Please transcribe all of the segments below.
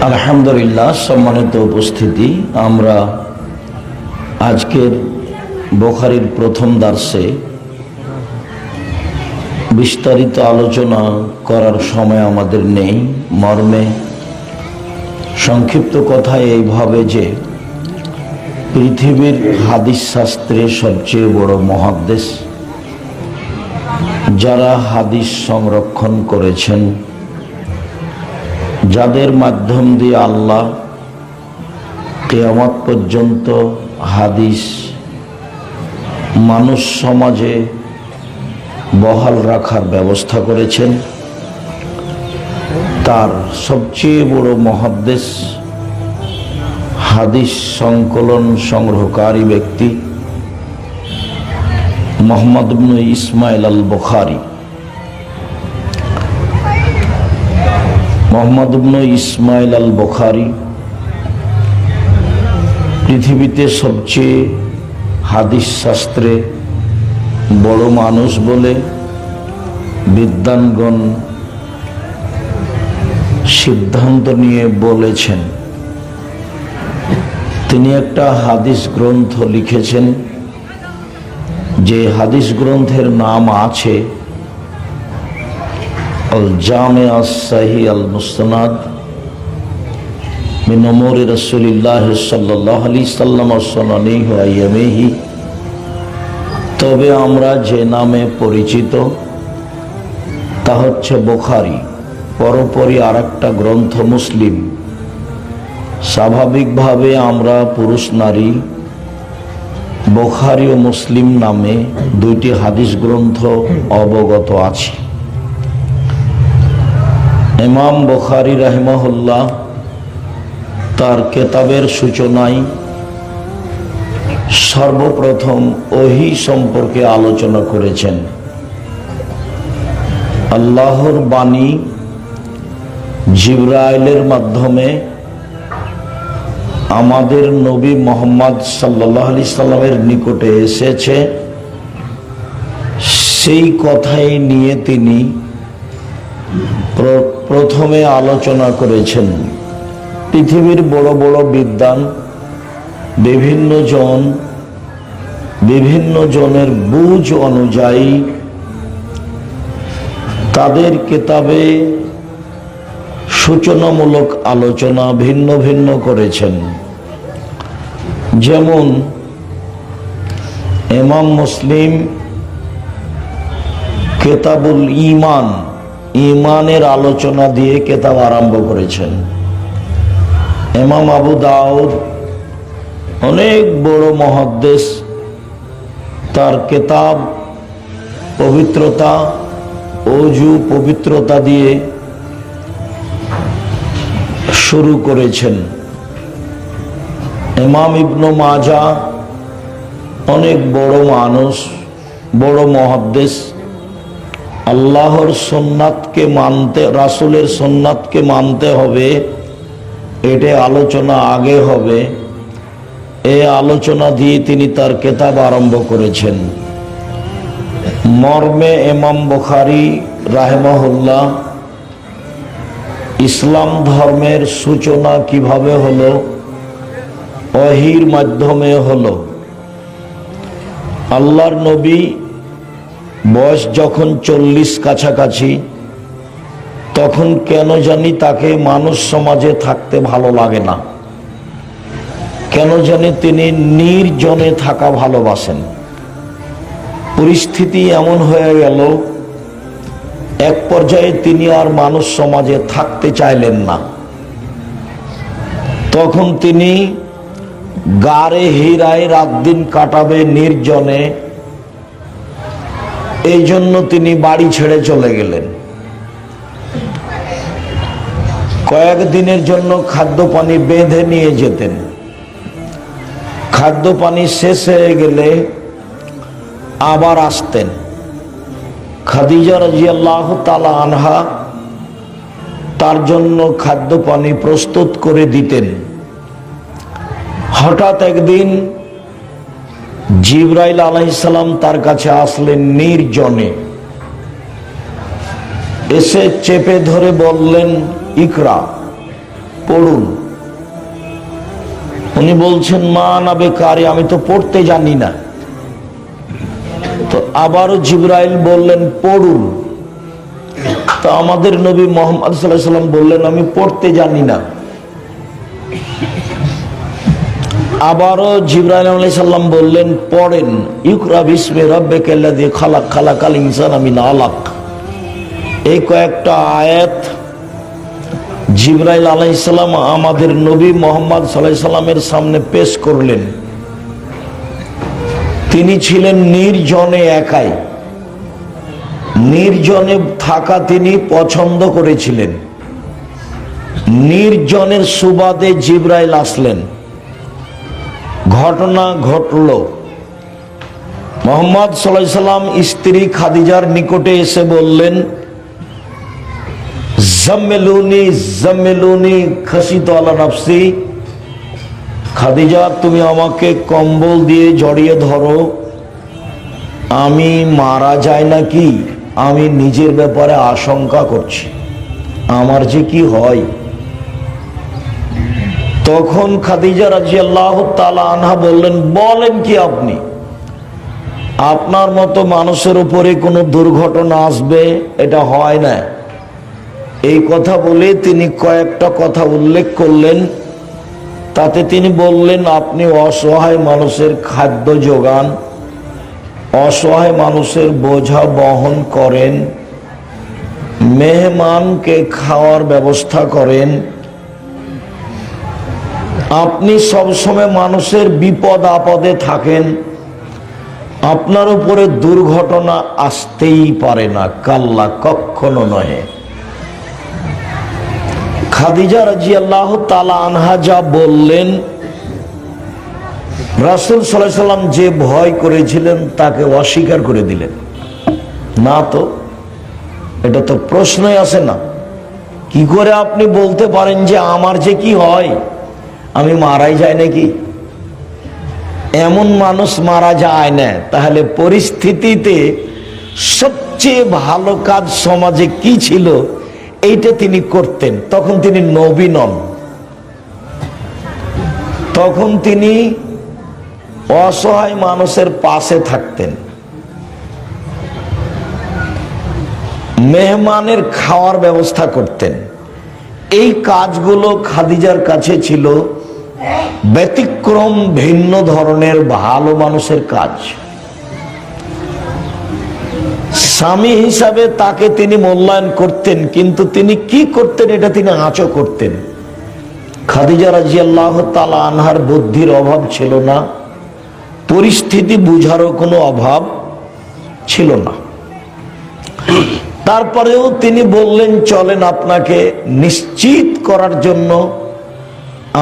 আলহামদুলিল্লাহ, সম্মানিত উপস্থিতি, আমরা আজকের বুখারীর প্রথম দার্সে বিস্তারিত আলোচনা করার সময় আমাদের নেই। মর্মে সংক্ষিপ্ত কথায় এইভাবে যে পৃথিবীর হাদিস শাস্ত্রের সবচেয়ে বড় মুহাদ্দিস, যারা হাদিস সংরক্ষণ করেছেন, যাদের মাধ্যম দিয়ে আল্লাহ কিয়ামত পর্যন্ত হাদিস মানুষ সমাজে বহাল রাখার ব্যবস্থা করেছেন, তার সবচেয়ে বড় মুহাদ্দিস, হাদিস সংকলন সংগ্রহকারী ব্যক্তি মুহাম্মদ ইবনে ইসমাইল আল বুখারী। মুহাম্মদ ইবনে ইসমাইল আল বুখারী পৃথিবীতে সবচেয়ে হাদিস শাস্ত্রে বড় মানুষ বলে বিদ্বানগণ সিদ্ধান্ত নিয়ে বলেছেন। তিনি একটা হাদিস গ্রন্থ লিখেছেন, যে হাদিস গ্রন্থের নাম আছে আল জামে আস-সাহি আল মুসনাদ মিন উমুরি রাসূলিল্লাহ সাল্লাল্লাহু আলাইহি সাল্লাম ওয়া সুনানিহি ওয়া আইয়ামিহি। তবে আমরা যে নামে পরিচিত তা হচ্ছে বুখারী। পরপরই আর একটা গ্রন্থ মুসলিম। স্বাভাবিকভাবে আমরা পুরুষ নারী বুখারী ও মুসলিম নামে দুইটি হাদিস গ্রন্থ অবগত আছি। ইমাম বুখারী রাহিমাহুল্লাহ তার কেতাবের সূচনায় সর্বপ্রথম ওহী সম্পর্কে আলোচনা করেছেন। আল্লাহর বাণী জিবরাইলের মাধ্যমে আমাদের নবী মুহাম্মদ সাল্লাল্লাহু আলাইহি সাল্লামের নিকটে এসেছে, সেই কথাই নিয়ে তিনি প্রথমে আলোচনা করেছেন। পৃথিবীর বড় বড় বিদ্বান বিভিন্ন জনের বুঝ অনুযায়ী তাদের কিতাবে সূচনামূলক আলোচনা ভিন্ন ভিন্ন করেছেন। যেমন ইমাম মুসলিম কিতাবুল ঈমান, ঈমানের আলোচনা দিয়ে কিতাব আরম্ভ করেছেন। ইমাম আবু দাউদ অনেক বড় মুহাদ্দিস, তার কিতাব পবিত্রতা, ওযু পবিত্রতা দিয়ে শুরু করেছেন। ইমাম ইবনে মাজাহ অনেক বড় মানুষ, বড় মুহাদ্দিস। আল্লাহর সুন্নাতকে মানতে, রাসূলের সুন্নাতকে মানতে হবে, এটা আলোচনা আগে হবে। এই আলোচনা দিয়ে তিনি তার কিতাব আরম্ভ করেছেন। মর্মে ইমাম বুখারী রাহিমাহুল্লাহ ইসলাম ধর্মের সূচনা কিভাবে হলো, ওহীর মাধ্যমে হলো। আল্লাহর নবী বয়স যখন 40 কাছাকাছি, তখন কেন জানি তাকে মানুষ সমাজে থাকতে ভালো লাগে না। কেন জানি তিনি নির্জনে থাকা ভালোবাসেন। পরিস্থিতি এমন হয়ে গেল, এক পর্যায়ে তিনি আর মানুষ সমাজে থাকতে চাইলেন না। তখন তিনি গারে হীরায় রাত দিন কাটাবে নির্জনে, এই জন্য তিনি বাড়ি ছেড়ে চলে গেলেন। কয়েকদিনের জন্য খাদ্য পানি বেঁধে নিয়ে যেতেন। খাদ্য পানি শেষ হয়ে গেলে আবার আসতেন। খাদিজা রাদিয়াল্লাহু তাআলা আনহা তার জন্য খাদ্য পানি প্রস্তুত করে দিতেন। হঠাৎ একদিন জিবরাইল আলাইহিস সালাম তার কাছে আসলেন নির্জনে। এসে চেপে ধরে বললেন, ইকরা, পড়ুন। উনি বলছেন মা না বেকারি, আমি তো পড়তে জানি না। তো আবারও জিবরাইল বললেন পড়ুন। তো আমাদের নবী মুহাম্মদ সাল্লাল্লাহু আলাইহি ওয়াসাল্লাম বললেন আমি পড়তে জানি না। আবারও জিবরাইল আলাইহিস সালাম বললেন পড়েন, ইকরা বিসমি রাব্বিকাল্লাযী খালাক, খালাকাল ইনসানা মিন আলাক। এই কয়েকটা আয়াত জিবরাইল আলাইহিস সালাম আমাদের নবী মুহাম্মদ সাল্লাল্লাহু আলাইহি সাল্লামের সামনে পেশ করলেন। তিনি ছিলেন নির্জনে, একাই নির্জনে থাকা তিনি পছন্দ করেছিলেন। নির্জনের সুবাদে জিবরাইল আসলেন। ঘটনা ঘটল, মুহাম্মদ সাল্লাল্লাহু আলাইহি সাল্লাম স্ত্রী খাদিজার নিকটে এসে বললেন জাম্মিলুনি জাম্মিলুনি খাসিতু আলা নাফসি। খাদিজা তুমি আমাকে কম্বল দিয়ে জড়িয়ে ধরো, আমি মারা যাই নাকি, আমি নিজের ব্যাপারে আশঙ্কা করছি, আমার যে কি হয়। তখন খাদিজা রাদিয়াল্লাহু তাআলা আনহা বললেন বলেন কি আপনি, আপনার মতো মানুষের উপরে কোনো দুর্ঘটনা আসবে এটা হয় না। এই কথা বলে তিনি কয়েকটা কথা উল্লেখ করলেন। তাতে তিনি বললেন আপনি অসহায় মানুষের খাদ্য যোগান, অসহায় মানুষের বোঝা বহন করেন, মেহমানকে খাওয়ার ব্যবস্থা করেন, আপনি সবসময় মানুষের বিপদ আপদে থাকেন, আপনার উপরে দুর্ঘটনা আসতেই পারে না, কাল্লা কখনো নয়। খাদিজা রাদিয়াল্লাহু তাআলা আনহা যা বললেন, রাসূল সাল্লাল্লাহু আলাইহি সাল্লাম যে ভয় করেছিলেন তাকে অস্বীকার করে দিলেন। না তো, এটা তো প্রশ্নই আসে না। কি করে আপনি বলতে পারেন যে আমার যে কি হয়, আমি মারাই যায় নাকি? এমন মানুষ মারা যায় না। তাহলে পরিস্থিতিতে সবচেয়ে ভালো কাজ সমাজে কি ছিল এইটা তিনি করতেন। তখন তিনি নবী নন, তখন তিনি অসহায় মানুষের পাশে থাকতেন, মেহমানের খাওয়ার ব্যবস্থা করতেন। এই কাজগুলো খাদিজার কাছে ছিল ব্যতিক্রম, ভিন্ন ধরনের ভালো মানুষের কাজ। স্বামী হিসাবে তাকে তিনি মূল্যায়ন করতেন, কিন্তু তিনি কি করতেন এটা তিনি আঁচও করতেন। খাদিজা রাদিয়াল্লাহু তাআলা আনহার বুদ্ধির অভাব ছিল না, পরিস্থিতি বুঝারও কোনো অভাব ছিল না। তারপরেও তিনি বললেন চলেন আপনাকে নিশ্চিত করার জন্য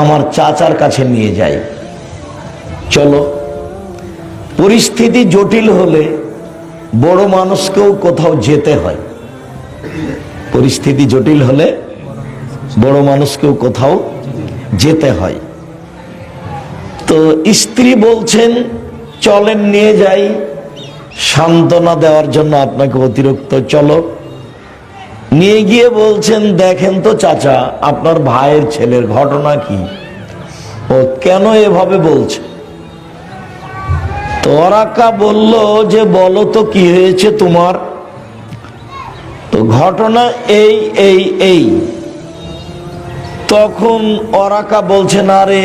আমার চাচার কাছে নিয়ে যাই, চলো। পরিস্থিতি জটিল হলে বড় মানুষকেও কোথাও যেতে হয়, পরিস্থিতি জটিল হলে বড় মানুষকেও কোথাও যেতে হয়। তো স্ত্রী বলছেন চলেন নিয়ে যাই, সান্ত্বনা দেওয়ার জন্য আপনাকে অতিরিক্ত চলো। নিয়ে গিয়ে বলছেন দেখেন তো চাচা, আপনার ভাইয়ের ছেলের ঘটনা কি, ও কেন এভাবে বলছে। তো ওরাকা বলল যে বলো তো কি হয়েছে তোমার। তো ঘটনা এই এই এই। তখন ওরাকা বলছেন আরে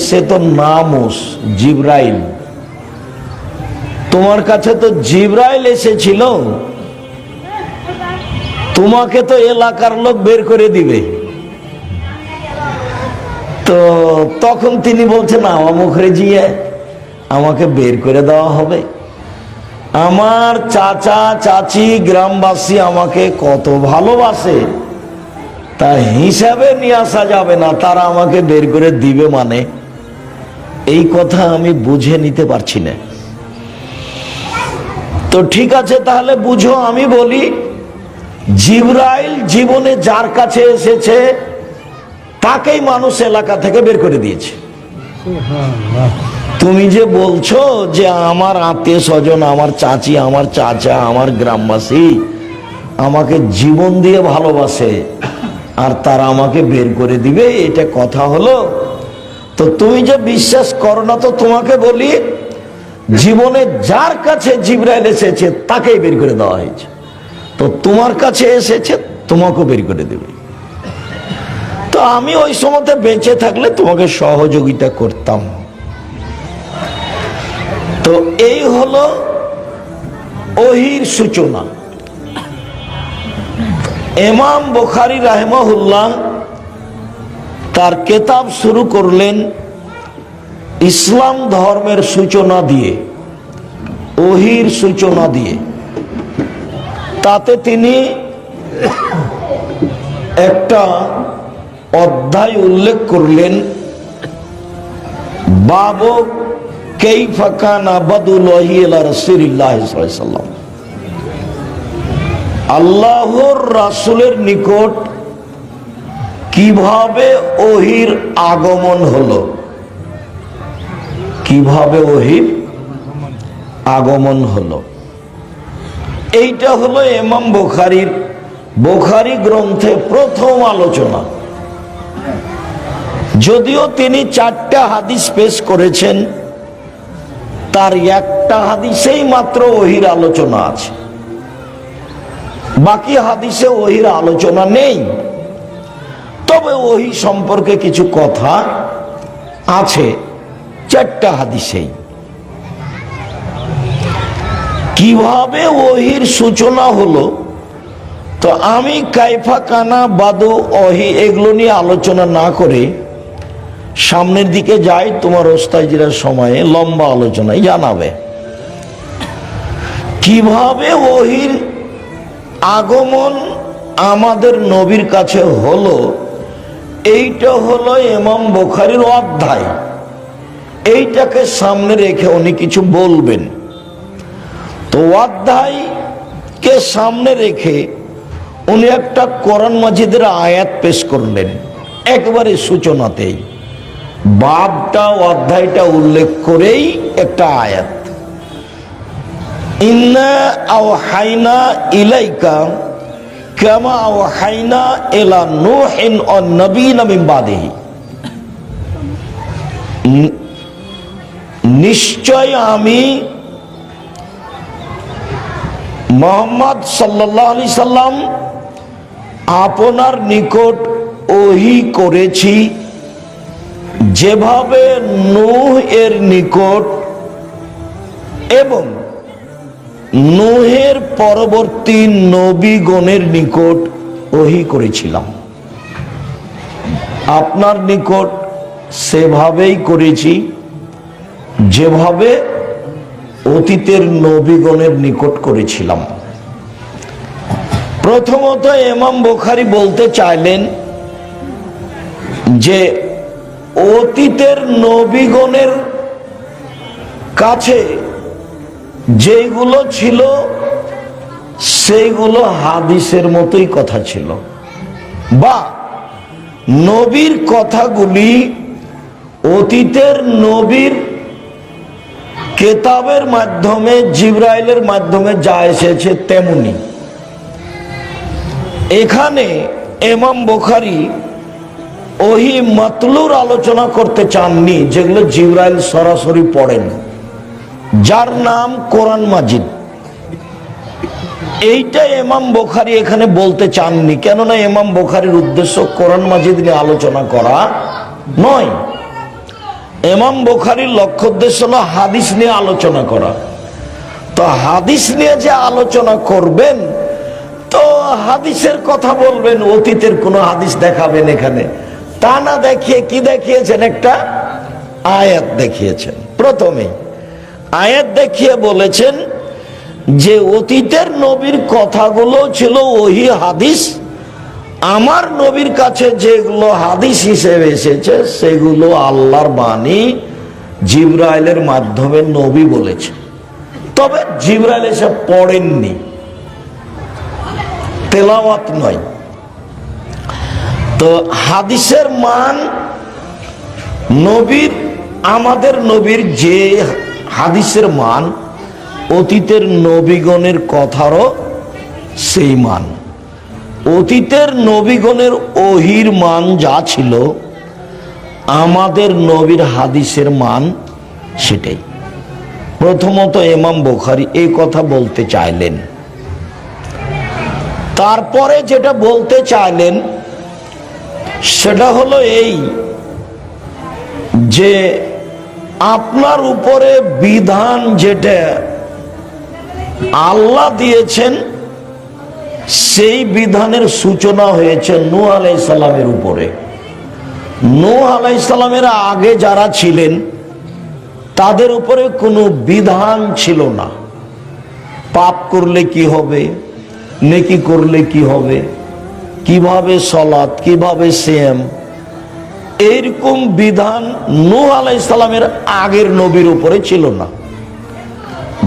সে তো নামুস জিবরাইল, তোমার কাছে তো জিবরাইল এসেছিল, তোমাকে তো এলাকার লোক বের করে দিবে। তো তখন তিনি বলছেন আমুখরে জিয়ে আমাকে বের করে দেওয়া হবে, আমার চাচা চাচি গ্রামবাসী আমাকে কত ভালোবাসে, তা হিসাবে নিয়ে আসা যাবে না, তারা আমাকে বের করে দিবে মানে, এই কথা আমি বুঝে নিতে পারছি না। তো ঠিক আছে তাহলে বুঝো, আমি বলি জিবরাইল জীবনে যার কাছে এসেছে তাকেই মানুষ এলাকা থেকে বের করে দিয়েছে। তুমি যে বলছো যে আমার আত্মীয় স্বজন, আমার চাচি, আমার চাচা, আমার গ্রামবাসী আমাকে জীবন দিয়ে ভালোবাসে, আর তারা আমাকে বের করে দিবে, এটা কথা হলো? তো তুমি যে বিশ্বাস করো না, তো তোমাকে বলি, জীবনে যার কাছে জিবরাইল এসেছে তাকেই বের করে দেওয়া হয়েছে। তো তোমার কাছে এসেছে, তোমাকেও বের করে দেবে। তো আমি ওই সময়তে বেঁচে থাকলে তোমাকে সহযোগিতা করতাম। তো এই হলো ওহির সূচনা। ইমাম বুখারী রাহিমাহুল্লাহ তার কিতাব শুরু করলেন ইসলাম ধর্মের সূচনা দিয়ে, ওহির সূচনা দিয়ে। তাতে তিনি একটা অধ্যায় উল্লেখ করলেন, বাবু কাইফা কানা বাদুল ওয়াহি ইলা রাসূলিল্লাহ সাল্লাল্লাহু আলাইহি ওয়াসাল্লাম। আল্লাহর রাসূলের নিকট কিভাবে ওহির আগমন হলো, কিভাবে ওহির আগমন হলো, এইটা হলো ইমাম বুখারীর বুখারী গ্রন্থে প্রথম আলোচনা। যদিও তিনি 4টা হাদিস পেশ করেছেন, তার একটা হাদিসেই মাত্র ওহির আলোচনা আছে, বাকি হাদিসে ওহির আলোচনা নেই। তবে ওহি সম্পর্কে কিছু কথা আছে 4টা হাদিসেই। কিভাবে ওহির সূচনা হলো, তো আমি কাইফা কানা বাদু ওহি এগুলো নিয়ে আলোচনা না করে সামনের দিকে যাই, তোমার ওস্তাজিরার সময়ে লম্বা আলোচনায় জানাবে কিভাবে ওহির আগমন আমাদের নবীর কাছে হলো। এইটা হলো ইমাম বুখারীর অধ্যায়, এইটাকে সামনে রেখে উনি কিছু বলবেন। তো অধ্যায়কে সামনে রেখে উনি একটা কোরআন মাজিদের আয়াত পেশ করলেন একবারে সূচনাতেই, বাবটা অধ্যায়টা উল্লেখ করেই একটা আয়াত, ইন্না আওহাইনা ইলাইকা কামা আওহাইনা ইলা নূহিন ওয়ান নাবিয়্যিনা মিন বাদিহি। নিশ্চয় আমি মুহাম্মদ সাল্লাল্লাহু আলাইহি সাল্লাম আপনার নিকট ওহী করেছি যেভাবে নূহ এর নিকট এবং নূহের পরবর্তী নবীগণের নিকট ওহী করেছিলাম। আপনার নিকট সেভাবেই করেছি যেভাবে অতীতের নবীগণের নিকট করেছিলাম। প্রথমত ইমাম বুখারী বলতে চাইলেন যে অতীতের নবীগণের কাছে যেগুলো ছিল সেইগুলো হাদিসের মতোই কথা ছিল, বা নবীর কথাগুলি অতীতের নবীর কেতাবের মাধ্যমে জিবরাইলের মাধ্যমে যা এসেছে তেমনি। এখানে ইমাম বুখারী ওহী মাতলুর আলোচনা করতে চাননি, যেগুলো জিবরাইল সরাসরি পড়েন, যার নাম কোরআন মাজিদ। এইটা ইমাম বুখারী এখানে বলতে চাননি, কেননা ইমাম বুখারীর উদ্দেশ্য কোরআন মাজিদ নিয়ে আলোচনা করা নয়। ইমাম বুখারীর লক্ষ্য উদ্দেশ্য হলো হাদিস নিয়ে আলোচনা করা। তো হাদিস নিয়ে যে আলোচনা করবেন, তো হাদিসের কথা বলবেন, অতীতের কোনো হাদিস দেখাবেন এখানে, তা না দেখিয়ে কি দেখিয়েছেন, একটা আয়াত দেখিয়েছেন। প্রথমে আয়াত দেখিয়ে বলেছেন যে অতীতের নবীর কথাগুলো ছিল ওহী হাদিস, আমার নবীর কাছে যেগুলো হাদিস হিসেবে এসেছে সেগুলো আল্লাহর বাণী, জিবরাইলের মাধ্যমে নবী বলেছে। তবে জিবরাইল এসে পড়েননি, তেলাওয়াত নয়। তো হাদিসের মান নবীর, আমাদের নবীর যে হাদিসের মান, অতীতের নবীগণের কথারও সেই মান। অতীতের নবীগণের ওহির মান যা ছিল, আমাদের নবীর হাদিসের মান সেটাই। প্রথমত ইমাম বুখারী এই কথা বলতে চাইলেন। তারপরে যেটা বলতে চাইলেন সেটা হলো এই যে আপনার উপরে বিধান যেটা আল্লাহ দিয়েছেন, সেই বিধানের সূচনা হয়েছে নূহ আলাইহিস সালামের উপরে। নূহ আলাইহিস সালামের আগে যারা ছিলেন তাদের উপরে কোনো বিধান ছিল না। পাপ করলে কি হবে, নেকি করলে কি হবে, কিভাবে সালাত, কিভাবে সিয়াম, এরকম বিধান নূহ আলাইহিস সালামের আগের নবীর উপরে ছিল না।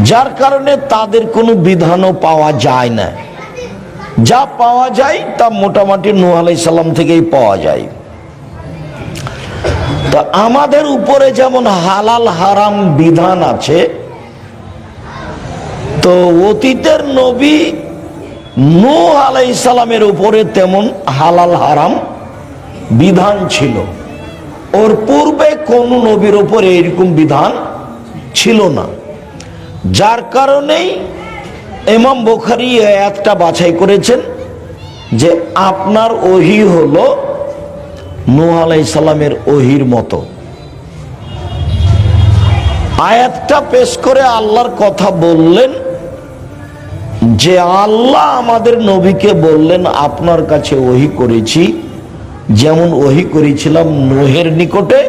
যার কারণে তাদের কোনো বিধানও পাওয়া যায় না। যা পাওয়া যায় তা মোটামুটি নূহ আলাইহিস সালাম থেকেই পাওয়া যায়। তো আমাদের উপরে যেমন হালাল হারাম বিধান আছে, তো অতীতের নবী নূহ আলাইহিস সালামের উপরে তেমন হালাল হারাম বিধান ছিল। ওর পূর্বে কোন নবীর উপরে এরকম বিধান ছিল না। যার কারণেই ইমাম বুখারী এই আয়াতটা বাছাই করেছেন যে আপনার ওহী হলো নূহ আলাইহিস সালামের ওহীর মতো। আয়াতটা পেশ করে আল্লাহর কথা বললেন যে আল্লাহ আমাদের নবীকে বললেন আপনার কাছে ওহী করেছি যেমন ওহী করেছিলাম নূহের নিকটে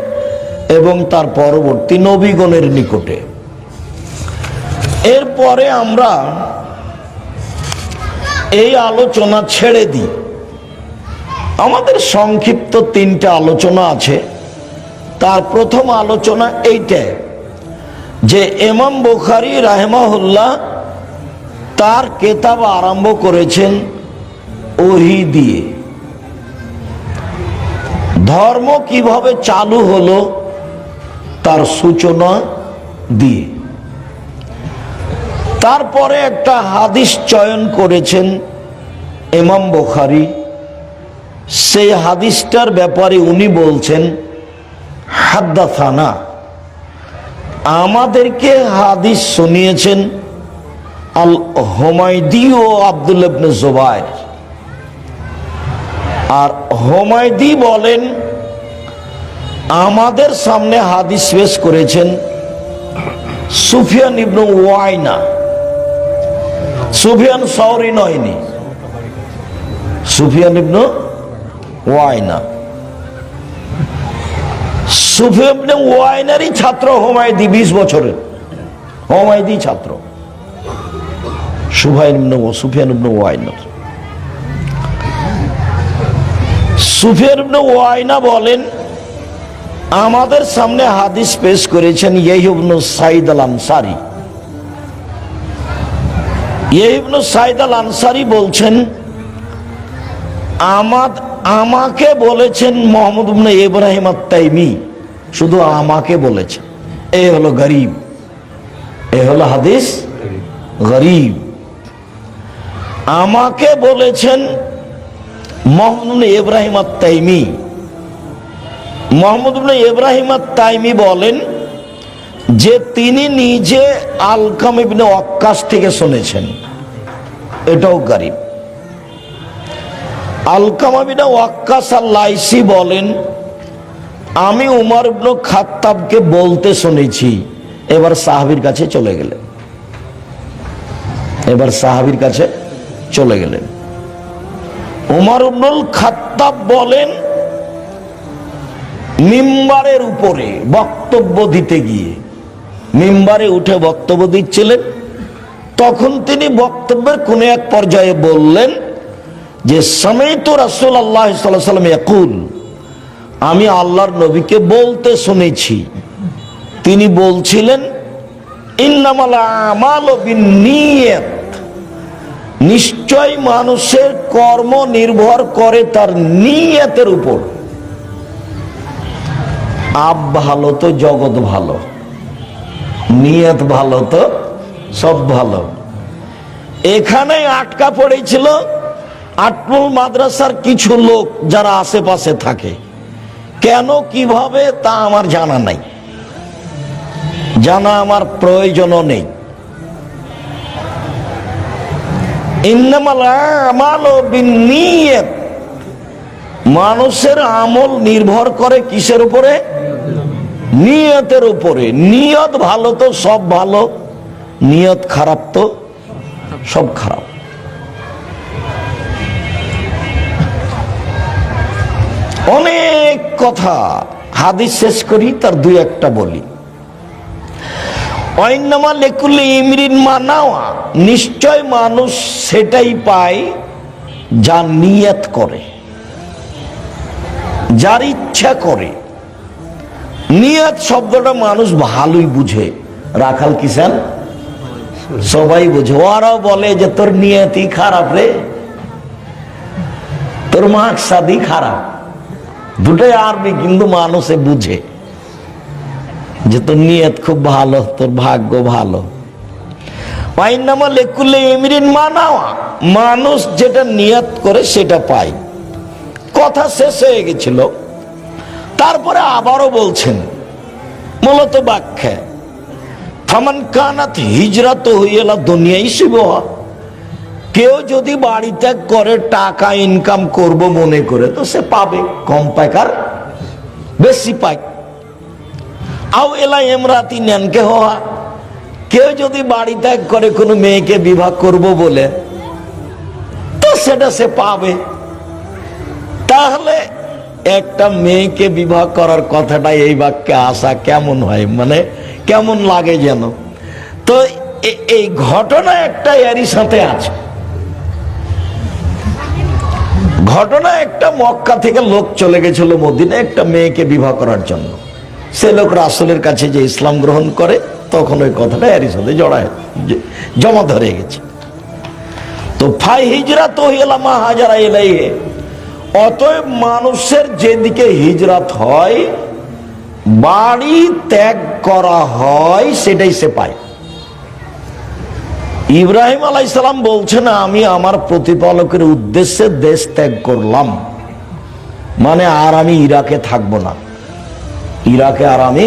এবং তার পরবর্তী নবীগণের নিকটে। এরপরে আমরা এই আলোচনা ছেড়ে দিই। আমাদের সংক্ষিপ্ত 3টা আলোচনা আছে। তার প্রথম আলোচনা এইটা যে ইমাম বুখারী রাহিমাহুল্লাহ তার কিতাব আরম্ভ করেছেন ওহী দিয়ে। ধর্ম কিভাবে চালু হলো তার সূচনা দিয়ে। তারপরে একটা হাদিস চয়ন করেছেন ইমাম বুখারী। সেই হাদিসটার ব্যাপারে উনি বলছেন হাদ্দাসানা, আমাদেরকে হাদিস শুনিয়েছেন আল হুমায়দি ও আব্দুল্লাহ ইবনে জুবায়ের। আর হুমায়দি বলেন আমাদের সামনে হাদিস পেশ করেছেন সুফিয়ান ইবনে ওয়াইনা। সুফিয়ান সাওরি নয়নি, সুফিয়ান ইবনে ওয়াইনা। সুফিয়ান ইবনে ওয়াইনারই ছাত্র হুমায়দি, 20 বছরের হুমায়দি ছাত্র সুফিয়ান ইবনে ওয়াইনা। সুফিয়ান ইবনে ওয়াইনা বলেন আমাদের সামনে হাদিস পেশ করেছেন ইয়াহইয়া ইবনে সাঈদ আল আনসারী। ইয়াহইয়া ইবনে সাঈদ আল আনসারী বলছেন আমাকে বলেছেন মুহাম্মদ ইবনে ইব্রাহিম আত-তাইমি, শুধু আমাকে বলেছেন। এই হলো গরীব, এই হলো হাদিস গরীব। আমাকে বলেছেন মুহাম্মদ ইবনে ইব্রাহিম আত-তাইমি। মুহাম্মদ ইবনে ইব্রাহিম আত-তাইমি বলেন যে তিনি নিজে আলকাম ইবনে ওয়াক্কাস থেকে শুনেছেন। এটাও গরীব। আলকামা ইবনে ওয়াক্কাস আল-লাইসি বলেন আমি উমর ইবনে খাত্তাবকে বলতে শুনেছি। এবার সাহাবীর কাছে চলে গেলেন, এবার সাহাবীর কাছে চলে গেলেন। উমর ইবনে খাত্তাব বলেন মিম্বারের উপরে বক্তব্য দিতে গিয়ে, মিম্বারে উঠে বক্তব্য দিচ্ছিলেন, তখন তিনি বক্তব্যের কোন এক পর্যায়ে বললেন যে সামাইতু রাসূলুল্লাহ সাল্লাল্লাহু আলাইহি ওয়াসাল্লাম ইয়াকুল, আমি আল্লাহর নবীকে বলতে শুনেছি। তিনি বলছিলেন ইন্নামাল আমালু বিন্নিয়াত, নিশ্চয় মানুষের কর্ম নির্ভর করে তার নিয়তের উপর। আব ভালো তো জগৎ ভালো, নিয়ত ভালো তো সব ভালো। এখানে আটকা পড়েছিল আটমুল মাদ্রাসার কিছু লোক যারা আশেপাশে থাকে, কেন কিভাবে তা আমার জানা নাই, জানা আমার প্রয়োজনও নেই। ইন্নামাল আমালু বিন্নিয়াত, মানুষের আমল নির্ভর করে কিসের উপরে? নিয়তের উপরে। নিয়ত ভালো তো সব ভালো, নিয়ত খারাপ তো সব খারাপ। অনেক কথা হাদিস শেষ করি, তার দুই একটা বলি। ওয়াইন্নামা লিকুল্লি ইমরিন মা নাওয়া, নিশ্চয় মানুষ সেটাই পায় যা নিয়ত করে, যার ইচ্ছা করে। নিয়ত শব্দটা মানুষ ভালোই বুঝে, রাখাল কিষান সবাই বুঝে। ওরাও বলে যে তোর নিয়তই খারাপ রে, তোর মাকসাদই খারাপ, দুটোই আরবি, কিন্তু মানুষে বুঝে যে তোর নিয়ত খুব ভালো, তোর ভাগ্য ভালো। ওয়াইন্নামা লিকুল্লি ইমরিন মা নাওয়া, মানুষ যেটা নিয়ত করে সেটা পায়। কথা শেষ হয়ে গেছিল, তারপরে আবারও বলছেন মূলত ব্যাখ্যা, ফামান কানাত হিজরাতুহু ইলা দুনিয়াই সিবহা, কেউ যদি বাড়ি ত্যাগ করে টাকা ইনকাম করব মনে করে, তো সে পাবে, কম পায় কার বেশি পায়। আও এলা ইমরাতিন ইয়ানকিহুহা, কেউ যদি বাড়ি ত্যাগ করে কোনো মেয়েকে বিবাহ করব বলে, তো সেটা সে পাবে। তাহলে একটা মেয়েকে বিবাহ করার কথাটা এই বাক্যে আসা কেমন হয়, মানে কেমন লাগে যেন। তো এই ঘটনা একটা এরই সাথে আছে। ঘটনা একটা, মক্কা থেকে লোক চলে গেছিল মদিনা একটা মেয়েকে বিবাহ করার জন্য। সে লোক রাসূলের কাছে যে ইসলাম গ্রহণ করে, তখন ওই কথাটা এরই সাথে জমা ধরে গেছে। তো ফাই হিজরাতুহু ইলা মা হাজারা ইলাইহি, অতএব মানুষের যেদিকে হিজরত হয়, বাড়ি ত্যাগ করা হয়, সেটাই সে পায়। ইব্রাহিম আলাইহিস সালাম বলছেন, আমি আমার প্রতিপালকের উদ্দেশ্যে দেশ ত্যাগ করলাম, মানে আর আমি ইরাকে থাকবো না, ইরাকে আর আমি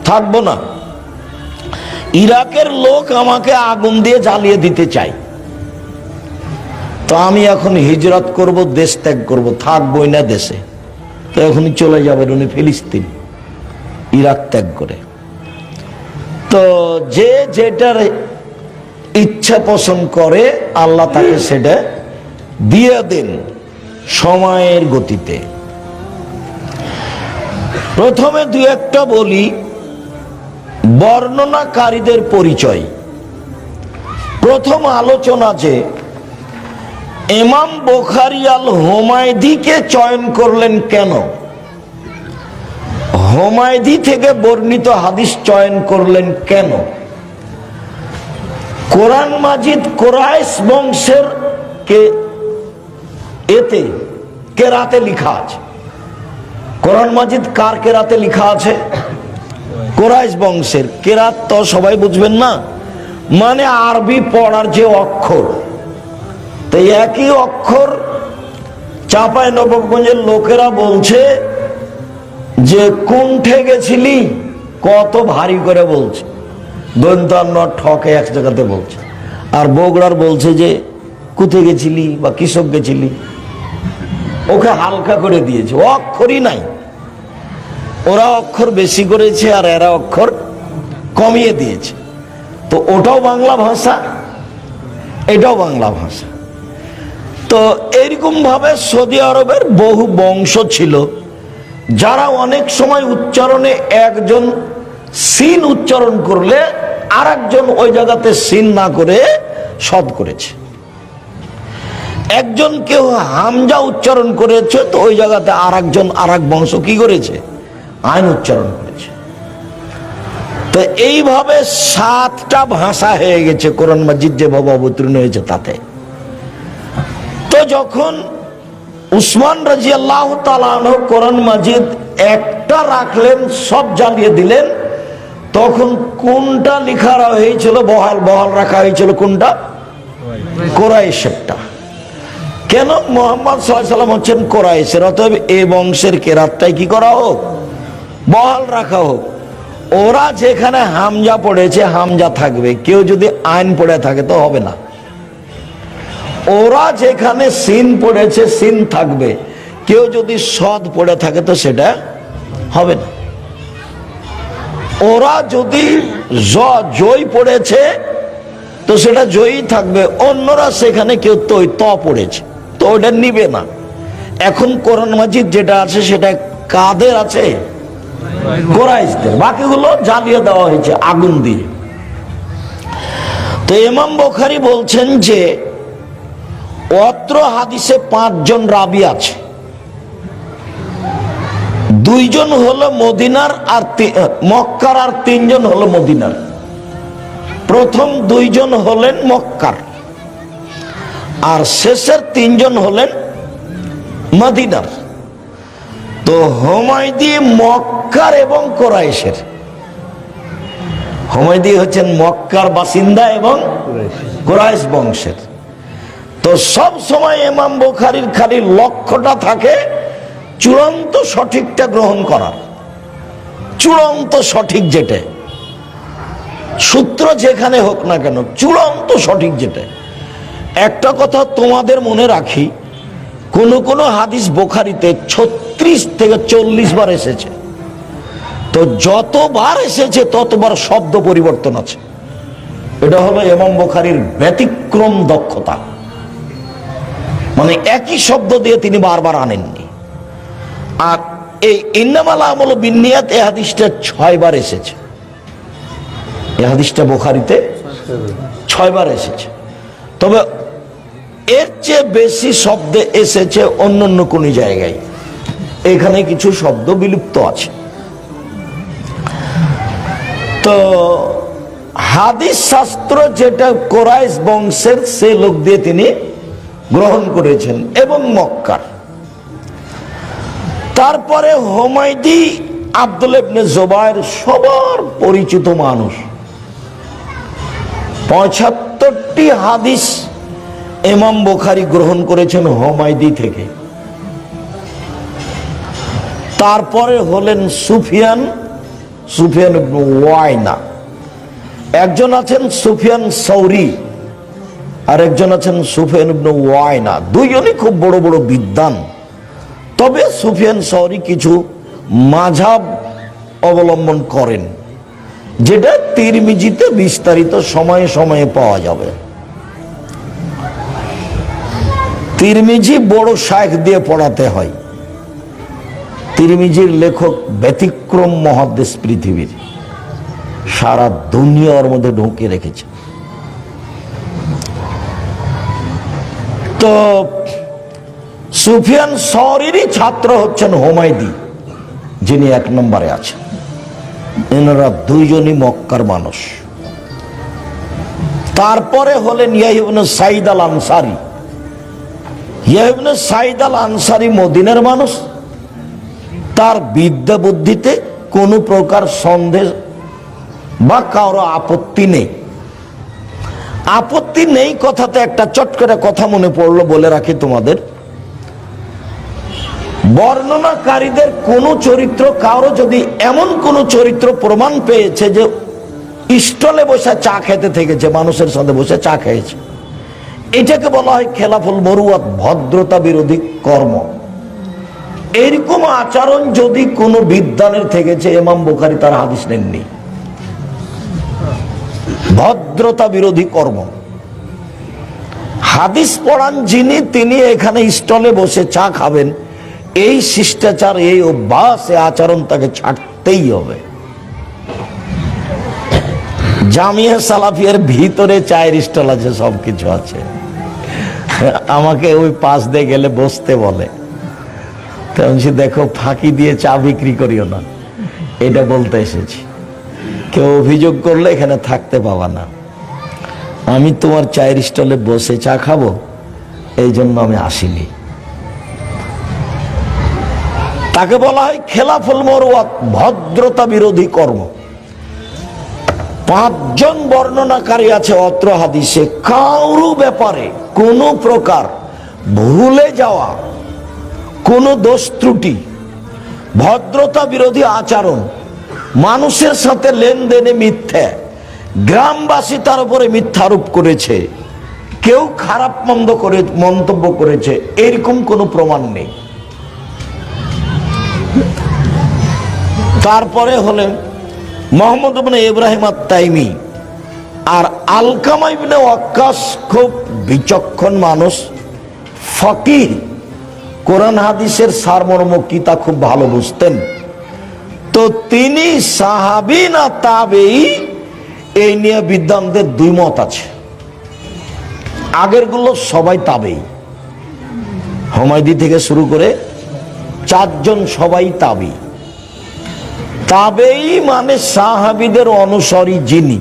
থাকবো না। ইরাকের লোক আমাকে আগুন দিয়ে জ্বালিয়ে দিতে চায়, তো আমি এখন হিজরত করব, দেশ ত্যাগ করব, থাকবই না দেশে। তো এখনই চলে যাবেন উনি ফিলিস্তিন, ইরাক ত্যাগ করে। তো যে যেটার ইচ্ছা পোষণ করে, আল্লাহ তাকে সেটা দিয়ে দেন সময়ের গতিতে। প্রথমে দুই একটা বলি বর্ণনাকারীদের পরিচয়। প্রথম আলোচনা যে ইমাম বুখারী আল হুমায়দিকে চয়ন করলেন কেন, হুমায়দি থেকে বর্ণিত হাদিস চয়ন করলেন কেন। কোরআন মাজিদ কুরাইশ বংশের কেরাতে লেখা আছে। কোরআন মাজিদ কার কেরাতে লেখা আছে? কুরাইশ বংশের। কেরাত তো সবাই বুঝবেন না, মানে আরবি পড়ার যে অক্ষর। তো একই অক্ষর চাঁপাই নবাবগঞ্জের লোকেরা বলছে যে কুণ্ঠে গেছিলি, কত ভারী করে বলছে, দন্তান্ন ঠকে এক জায়গাতে বলছে। আর বগুড়ার বলছে যে কুথে গেছিলি বা কৃষক গেছিলি, ওকে হালকা করে দিয়েছে, অক্ষরই নাই। ওরা অক্ষর বেশি করেছে আর এরা অক্ষর কমিয়ে দিয়েছে। তো ওটাও বাংলা ভাষা, এটাও বাংলা ভাষা। তো এইরকম ভাবে সৌদি আরবের বহু বংশ ছিল, যারা অনেক সময় উচ্চারণে একজন সিন উচ্চারণ করলে আর একজন ওই জায়গাতে সিন না করে সদ করেছে। একজন কেউ হামজা উচ্চারণ করেছে, তো ওই জায়গাতে আর একজন আর এক বংশ কি করেছে, আইন উচ্চারণ করেছে। তো এইভাবে 7টা ভাষা হয়ে গেছে কোরআন মাজিদ যেভাবে অবতীর্ণ হয়েছে তাতে। তো যখন উসমান রাদিয়াল্লাহু তাআলা আনহু কোরআন মাজিদ একটা রাখলেন, সব জ্বালিয়ে দিলেন, তখন কোনটা লেখা হয়েছিল, বহাল বহাল রাখা হয়েছিল কোনটা? কুরাইশেরটা। কেন? মুহাম্মদ সাল্লাল্লাহু আলাইহি ওয়াসাল্লাম হচ্ছেন কুরাইশের, অতএব এই বংশের কেরাতটাই কি করা হোক, বহাল রাখা হোক। ওরা যেখানে হামজা পড়েছে হামজা থাকবে, কেউ যদি আইন পড়ে থাকে তো হবে না। ওরা যেখানে সিন পড়েছে সিন থাকবে, কেউ যদি সদ পড়ে থাকে তো সেটা হবে না। ওরা যদি জয় পড়েছে তো সেটা জয়ই থাকবে, অন্যরা সেখানে কেউ ত পড়েছে তো ওটা নিবে না। এখন কোরআন মাজিদ যেটা আছে সেটা কাদের আছে? কুরাইশদের। বাকিগুলো জ্বালিয়ে দেওয়া হয়েছে আগুন দিয়ে। তো ইমাম বুখারী বলছেন যে অত্র হাদিসে 5 জন রাবী আছে, 2 জন হলো মদিনার আর মক্কার, আর 3 জন হলো মদিনার। প্রথম 2 জন হলেন মক্কার আর শেষের 3 জন হলেন মদিনার। তো হুমায়দি মক্কার এবং কুরাইশের। হুমায়দি হচ্ছেন মক্কার বাসিন্দা এবং কুরাইশ বংশের। তো সব সময় ইমাম বুখারীর খালি লক্ষ্যটা থাকে চূড়ান্ত সঠিকটা গ্রহণ করার, চূড়ান্ত সঠিক যেটা, সূত্র যেখানে হোক না কেন চূড়ান্ত সঠিক যেটা। একটা কথা তোমাদের মনে রাখি, কোন কোন হাদিস বুখারীতে 36 থেকে 40 বার এসেছে। তো যতবার এসেছে ততবার শব্দ পরিবর্তন আছে। এটা হলো ইমাম বুখারীর ব্যতিক্রম দক্ষতা, মানে একই শব্দ দিয়ে তিনি বারবার আনেননি। আর এই ইন্নামাল আমালু বিন্নিয়াত এই হাদিসটা 6 বার এসেছে। এই হাদিসটা বুখারীতে 6 বার এসেছে। তবে এর চেয়ে বেশি শব্দ এসেছে অন্য কোন জায়গায়, এখানে কিছু শব্দ বিলুপ্ত আছে। তো হাদিস শাস্ত্র যেটা কুরাইশ বংশের সে লোক দিয়ে তিনি গ্রহণ করেছেন এবং মক্কার। তারপরে হুমায়দি আব্দুল্লাহ ইবনে জুবায়ের সবার পরিচিত মানুষ, 75টি হাদিস ইমাম বুখারী গ্রহণ করেছেন হুমায়দি থেকে। তারপরে হলেন সুফিয়ান ইবনে ওয়াইনা, একজন আছেন সুফিয়ান সৌরি আর একজন আছেন সুফিয়ান ইবনে ওয়াইনা। দুইজনই খুব বড় বড় বিদ্বান। তবে সুফিয়ান সৌরি কিছু মাযহাব অবলম্বন করেন, যেটা তিরমিজিতে বিস্তারিত সময়ে সময়ে পাওয়া যাবে। তিরমিজি বড় শাইখ দিয়ে পড়াতে হয়। তিরমিজির লেখক ব্যতিক্রম মুহাদ্দিস পৃথিবীর, সারা দুনিয়ার মধ্যে ঢুকে রেখেছে। তো সুফিয়ান সৌরিরই ছাত্র হচ্ছেন হুমায়দি, যিনি 1 নম্বরে আছেন। এনারা দুইজনই মক্কার মানুষ। তারপরে হলেন ইয়াহইয়া ইবনে সাঈদ আল আনসারী। ইয়াহইয়া ইবনে সাঈদ আল আনসারী মদিনার মানুষ। তার বিদ্যা বুদ্ধিতে কোনো প্রকার সন্দেহ বা কারো আপত্তি নেই। আপত্তি নেই কথাতে একটা চট করে কথা মনে পড়লো, বলে রাখি তোমাদের। বর্ণনাকারীদের কোন চরিত্র, কারো যদি এমন কোন চরিত্র প্রমাণ পেয়েছে যে স্টলে বসে চা খেতে থেকেছে, মানুষের সাথে বসে চা খেয়েছে, এটাকে বলা হয় খেলাফুল মরুয়াত, ভদ্রতা বিরোধী কর্ম। এরকম আচরণ যদি কোনো বিদ্বানের থেকেছে, ইমাম বুখারী তার হাদিস নেননি। ভদ্রতা বিরোধী কর্ম। হাদিস পড়ান যিনি, তিনি এখানে স্টলে বসে চা খাবেন, এই শিষ্টাচার, এই অভ্যাস, এই আচরণ তাকে ছাড়তেই হবে। জামিয়া সালাফিয়ার ভিতরে চায়ের স্টল আছে, সবকিছু আছে। আমাকে ওই পাশ দিয়ে গেলে বসতে বলে, দেখো ফাঁকি দিয়ে চা বিক্রি করিও না, এটা বলতে এসেছি। কেউ অভিযোগ করলে এখানে থাকতে পাবা না। আমি তোমার চায়ের স্টলে বসে চা খাবো, এই জন্য আমি আসিনি। তাকে বলা হয় খেলাফুল মরুয়াত, ভদ্রতা বিরোধী কর্ম। 5 জন বর্ণনাকারী আছে অত্র হাদিসে। কারো ব্যাপারে কোনো প্রকার ভুলে যাওয়া, কোনো দোষ ত্রুটি, ভদ্রতা বিরোধী আচরণ, মানুষের সাথে লেনদেনে মিথ্যা, গ্রামবাসী তার উপরে মিথ্যারোপ করেছে, কেউ খারাপ মন্তব্য করেছে, এরকম কোনো প্রমাণ নেই। তারপরে হলেন মোহাম্মদ ইবনে ইব্রাহিম আত-তাইমি আর আলকামা ইবনে ওয়াক্কাস, খুব বিচক্ষণ মানুষ, ফকিহ, কোরআন হাদিসের সারমর্ম কি তা খুব ভালো বুঝতেন। তো তিনি সাহাবী না তাবেঈ, এই নিয়ে বিদ্বানদের দুই মত আছে। আগেরগুলো সবাই তাবেঈ, হুমায়দি থেকে শুরু করে 4 জন সবাই তাবেঈ। তাবেঈ মানে সাহাবীদের অনুসারী যিনি,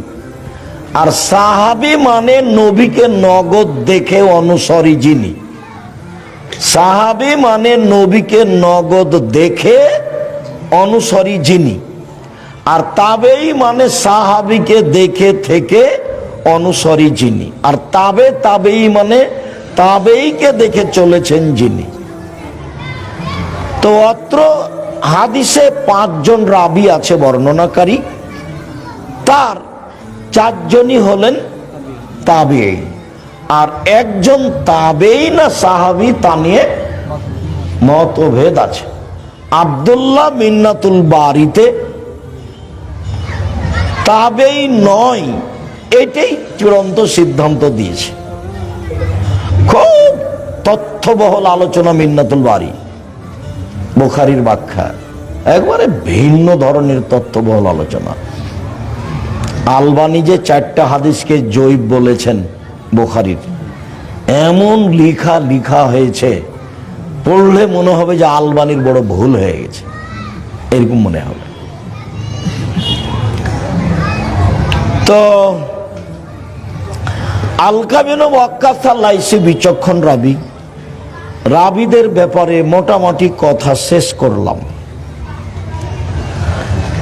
আর সাহাবী মানে নবীকে নগদ দেখে অনুসারী যিনি। সাহাবী মানে নবীকে নগদ দেখে অনুসারী যিনি, আর তাবেঈ মানে সাহাবীকে দেখে থেকে অনুসারী যিনি, আর তাবেঈ মানে তাবেঈকে দেখে চলেছেন যিনি। তো অত্র হাদিসে 5 জন রাবী আছে বর্ণনাকারী, তার 4 জনই হলেন তাবেঈ, আর একজন তাবেঈ না সাহাবী তা নিয়ে মতভেদ আছে। আব্দুল্লাহ মিন্নাতুল বারিতে তাবেঈ নয় এটাই চূড়ান্ত সিদ্ধান্ত দিয়েছে। খুব তথ্যবহুল আলোচনা মিন্নাতুল বারি, বুখারীর ব্যাখ্যা, একবারে ভিন্ন ধরনের তথ্যবহুল আলোচনা। আলবানী যে 4টা হাদিসকে জয়ীফ বলেছেন বুখারীর, এমন লিখা হয়েছে, পড়লে মনে হবে যে আলবানীর বড় ভুল হয়ে গেছে, এরকম মনে হবে। তো আলকামা ইবনে ওয়াক্কাস আল-লাইসি বিচক্ষণ রাবী, রাবীদের ব্যাপারে মোটামুটি কথা শেষ করলাম।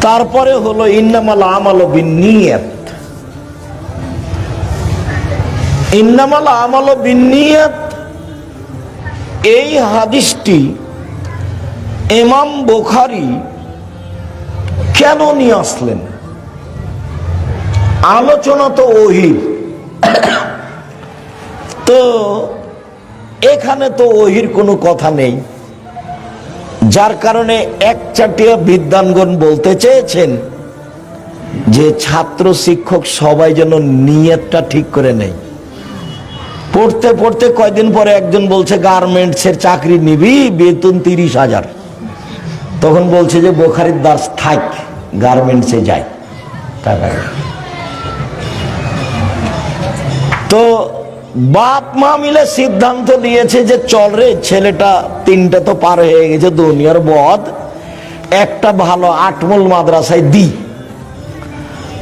তারপরে হলো ইন্নামাল আমালু বিন্নিয়াত। ইন্নামাল আমালু বিন্নিয়াত, এই হাদিসটি ইমাম বুখারী কেন নিয়ে আসলেন? আলোচনা তো ওহীর, তো এখানে তো ওহীর কোনো কথা নেই, যার কারণে একচাটিয়া বিদ্বানগণ বলতে চেয়েছেন যে ছাত্র শিক্ষক সবাই যেন নিয়তটা ঠিক করে নেয়। পড়তে পড়তে কয়দিন পরে একজন বলছে গার্মেন্টসের চাকরি নিবি, বেতন 30,000, তখন বলছে যে বুখারীর দার্স থাক, গার্মেন্টসে যায়। তো বাপ মা মিলে সিদ্ধান্ত নিয়েছে যে চল রে, ছেলেটা 3টা তো পার হয়ে গেছে দুনিয়ার বদ, একটা ভালো আটমল মাদ্রাসায় দি।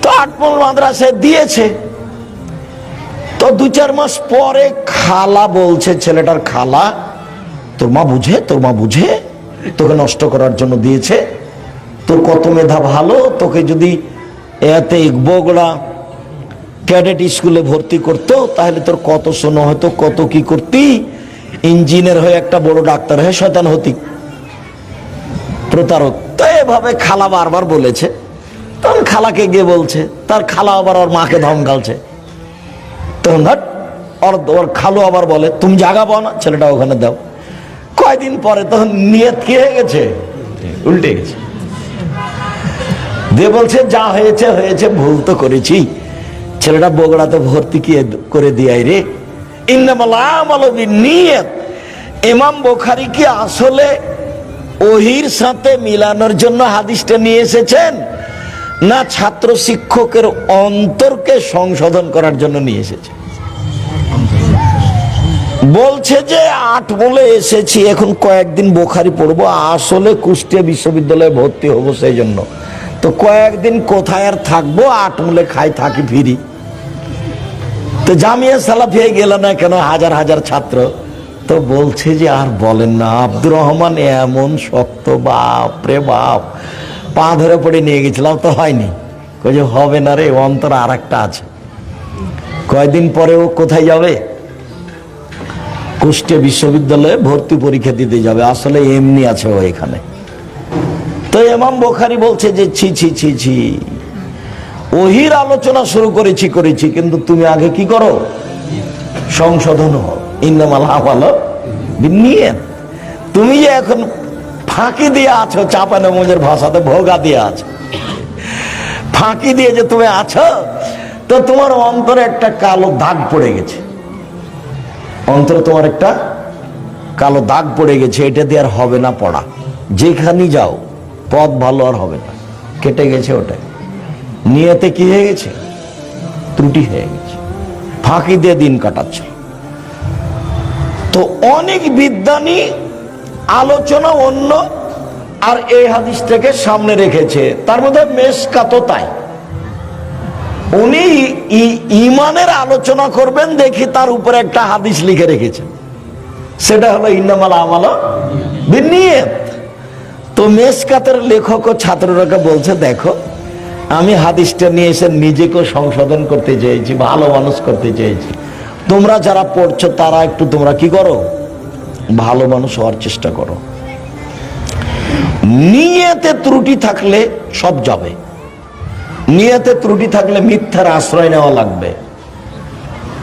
তো আটমল মাদ্রাসায় দিয়েছে। তো 2-4 মাস পরে খালা বলছে, ছেলেটার খালা, তোর মা বুঝে তোকে নষ্ট করার জন্য দিয়েছে, তোর কত মেধা ভালো, তোকে যদি এতে বগুড়া ক্যাডেট স্কুলে ভর্তি করতো তাহলে তোর কত শোনো হতো, কত কি করতি, ইঞ্জিনিয়ার হয়ে একটা বড় ডাক্তার হয়ে শয়তান হতি, প্রতারক। তো এভাবে খালা বারবার বলেছে। তখন খালাকে গিয়ে বলছে, তার খালা আবার ওর মাকে ধমকালছে। তখন ওর খালু আবার বলে, তুমি জায়গা পাও না, ছেলেটা ওখানে দাও। কয়দিন পরে তখন নিয়ত কি হয়ে গেছে, উল্টে গেছে, দিয়ে বলছে যা হয়েছে হয়েছে, ভুল তো করেছি, ছেলেটা বগুড়াতে ভর্তি করে দিয়াই রে। ইন্নামাল আমালু বিন্নিয়াত, ইমাম বুখারী কি আসলে ওহীর সাথে মিলানোর জন্য হাদিসটা নিয়ে এসেছেন, না ছাত্র শিক্ষকের অন্তরকে সংশোধন করার জন্য নিয়ে এসেছেন? বলছে যে 8 বলে এসেছি, এখন কয়েকদিন বুখারী পড়বো, আসলে কুষ্টিয়া বিশ্ববিদ্যালয়ে ভর্তি হবো সেই জন্য। তো কয়েকদিন কোথায় আর থাকবো, 8 মূলে খাই থাকি ফিরি। তো জামিয়া সালাফিয়া গেল না কেন, হাজার হাজার ছাত্র। তো বলছে যে আর বলেন না, আব্দুর রহমান এমন শক্ত, বাপ রে বাপ, পা ধরে পড়ে নিয়ে গেছিলাম, তো হয়নি। কই যে হবে না রে, অন্তর আর একটা আছে। কয়দিন পরে ও কোথায় যাবে? কুষ্টিয়া বিশ্ববিদ্যালয়ে ভর্তি পরীক্ষা দিতে যাবে, আসলে এমনি আছে ও এখানে। তো ইমাম বুখারী বলছে যে ছি ছি ছি ছি, ওহির আলোচনা শুরু করেছি, কিন্তু তুমি আগে কি করো? সংশোধন হও। ইন্নামাল আমালু বিন্নিয়াত। তুমি যে এখন ফাঁকি দিয়ে আছো, চাঁপানেমুজের ভাষাতে ভোগা দিয়ে আছো, ফাঁকি দিয়ে যে তুমি আছো, তো তোমার অন্তরে একটা কালো দাগ পড়ে গেছে। অন্তরে তোমার একটা কালো দাগ পড়ে গেছে, এটা দিয়ে আর হবে না পড়া। যেখানে যাও পথ ভালো আর হবে না, কেটে গেছে। ওটা নিয়তে কি হয়ে গেছে? ত্রুটি হয়ে গেছে, ফাঁকি দিয়ে দিন কাটাচ্ছ। তো অনেক বিদ্বানী আলোচনা অন্য আর এই হাদিসটাকে সামনে রেখেছে। তার মধ্যে মেশকাতও তাই, উনি ইমানের আলোচনা করবেন, দেখি তার উপরে একটা হাদিস লিখে রেখেছেন, সেটা হলো ইন্নামাল আমালু বিন্নিয়াত। তো মেশকাতের লেখক ও ছাত্ররাকে বলছে, দেখো আমি হাদিসটা নিয়ে এসে নিজেকেও সংশোধন করতে চেয়েছি, ভালো মানুষ করতে চেয়েছি। তোমরা যারা পড়ছো তারা একটু তোমরা কি করো? ভালো মানুষ হওয়ার চেষ্টা করো। নিয়তে ত্রুটি থাকলে সব যাবে। নিয়তে ত্রুটি থাকলে মিথ্যার আশ্রয় নেওয়া লাগবে,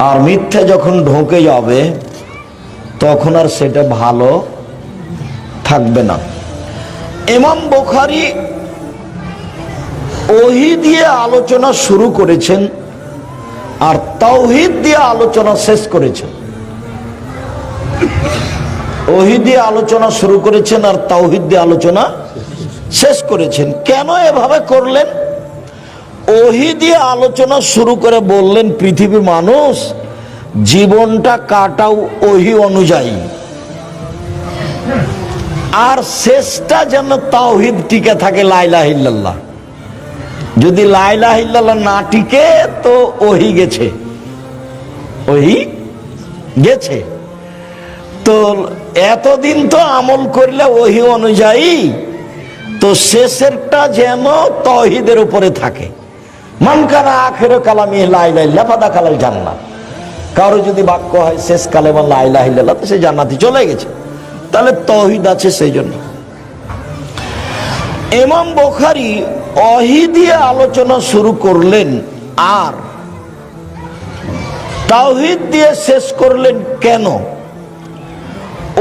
আর মিথ্যা যখন ঢোকে যাবে তখন আর সেটা ভালো থাকবে না। ইমাম বুখারী ওহী দিয়ে আলোচনা শুরু করেছেন আর তাওহীদ দিয়ে আলোচনা শেষ করেছেন। ওহী দিয়ে আলোচনা শুরু করেছেন আর তাওহীদ দিয়ে আলোচনা শেষ করেছেন। কেন এভাবে করলেন? ওহী দিয়ে আলোচনা শুরু করে বললেন, পৃথিবীর মানুষ জীবনটা কাটাও ওহী অনুযায়ী, আর শেষটা যেন তাওহীদ টিকে থাকে, লা ইলাহা ইল্লাল্লাহ। যদি লা ইলাহা ইল্লাল্লাহ না টিকে তো ওহী গেছে, ওহী গেছে। তো এতদিন তো আমল করলে ওহী অনুযায়ী, তো শেষেরটা যেন তাওহীদের উপরে থাকে। মান কানা আখিরু কালামি লা ইলাহা ইল্লাল্লাহ ফাদাখালাল জান্নাহ। কারো যদি বাক্য হয় শেষ কালেমা লা ইলাহা ইল্লাল্লাহ, তো সে জান্নাতে চলে গেছে। তাহলে তাওহীদ আছে সেই জন্য। ইমাম বুখারী ওহী দিয়ে আলোচনা শুরু করলেন আর তাওহীদ দিয়ে শেষ করলেন। কেন?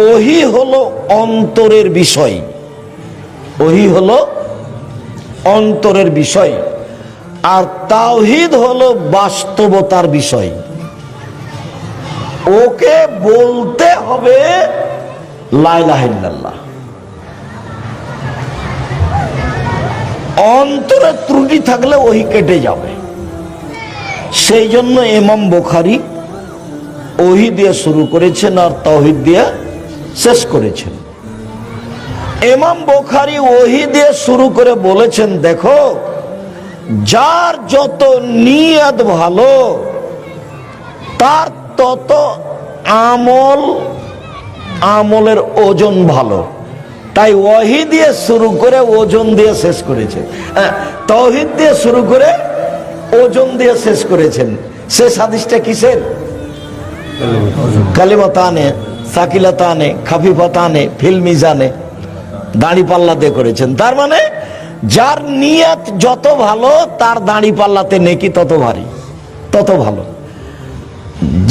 ওহী হলো অন্তরের বিষয়, ওহী হলো অন্তরের বিষয়, আর তাওহীদ হলো বাস্তবতার বিষয়। ওকে বলতে হবে লা ইলাহা ইল্লাল্লাহ। অন্তরে ত্রুটি থাকলে ওহী কেটে যাবে। সেই জন্য ইমাম বুখারী ওহী দিয়ে শুরু করেছেন আর তাওহীদ দিয়ে শেষ করেছেন। ইমাম বুখারী ওহী দিয়ে শুরু করে বলেছেন, দেখো যার যত নিয়ত ভালো তার তত আমলের ওজন ভালো। তাই ওহী দিয়ে শুরু করে ওজন দিয়ে শেষ করেছেন, তাওহীদ দিয়ে শুরু করে ওজন দিয়ে শেষ করেছেন। শেষ হাদিসটা কিসের? কালিমাতানে সাকিলাতানে খাফিফাতানে ফিল মিজানে, দাড়ি পাল্লা দিয়ে করেছেন। তার মানে যার নিয়ত যত ভালো তার দাড়ি পাল্লাতে নেকি তত ভারী, তত ভালো।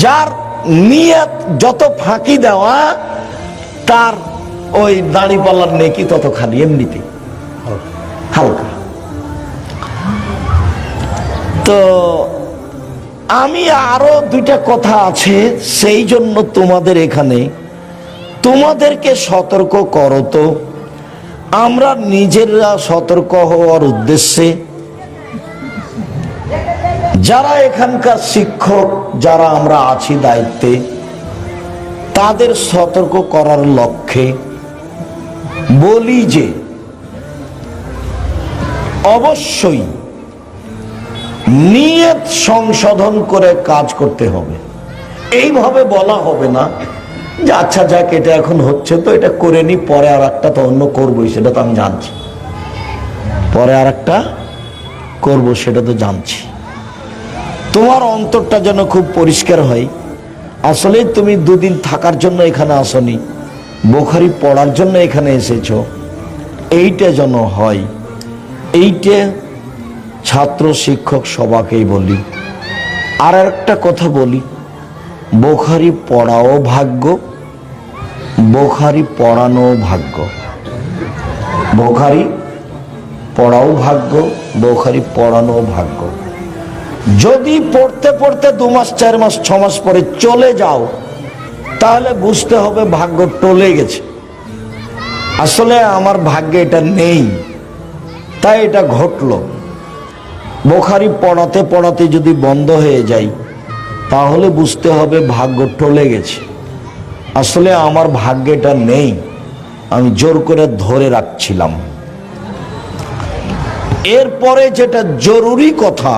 যার নিয়ত যত ফাঁকি দেওয়া তার ওই দাড়ি পাল্লার নেকি তত খালি, এমনিতে হালকা। তো আমি আরো দুইটা কথা আছে, সেই জন্য তোমাদের এখানে তোমাদেরকে সতর্ক করো। তো আমরা নিজেরা সতর্ক হওয়ার উদ্দেশ্যে যারা এখানকার শিক্ষক, যারা আমরা আছি দায়িত্বে, তাদের সতর্ক করার লক্ষ্যে বলি যে অবশ্যই নিয়ত সংশোধন করে কাজ করতে হবে। এইভাবে বলা হবে না যে আচ্ছা যাক এটা এখন হচ্ছে তো এটা করে নি, পরে আর একটা তো অন্য করবোই, সেটা তো আমি জানছি, পরে আর একটা করবো সেটা তো জানছি। তোমার অন্তরটা যেন খুব পরিষ্কার হয় আসলে তুমি দুদিন থাকার জন্য এখানে আসনি, বুখারী পড়ার জন্য এখানে এসেছো, এইটা যেন হয়। এইটা ছাত্র শিক্ষক সবাকেই বলি। আর একটা কথা বলি, বুখারী পড়াও ভাগ্য, বুখারী পড়ানো ভাগ্য। বুখারী পড়াও ভাগ্য, বুখারী পড়ানো ভাগ্য। যদি পড়তে পড়তে 2 মাস 4 মাস 6 মাস পরে চলে যাও, তাহলে বুঝতে হবে ভাগ্য টলে গেছে। আসলে আমার ভাগ্যে এটা নেই, তাই এটা ঘটলো। বুখারী পড়াতে পড়াতে যদি বন্ধ হয়ে যায়, তাহলে বুঝতে হবে ভাগ্য টলে গেছে। আসলে আমার ভাগ্যে এটা নেই, আমি জোর করে ধরে রাখছিলাম। এরপরে যেটা জরুরি কথা,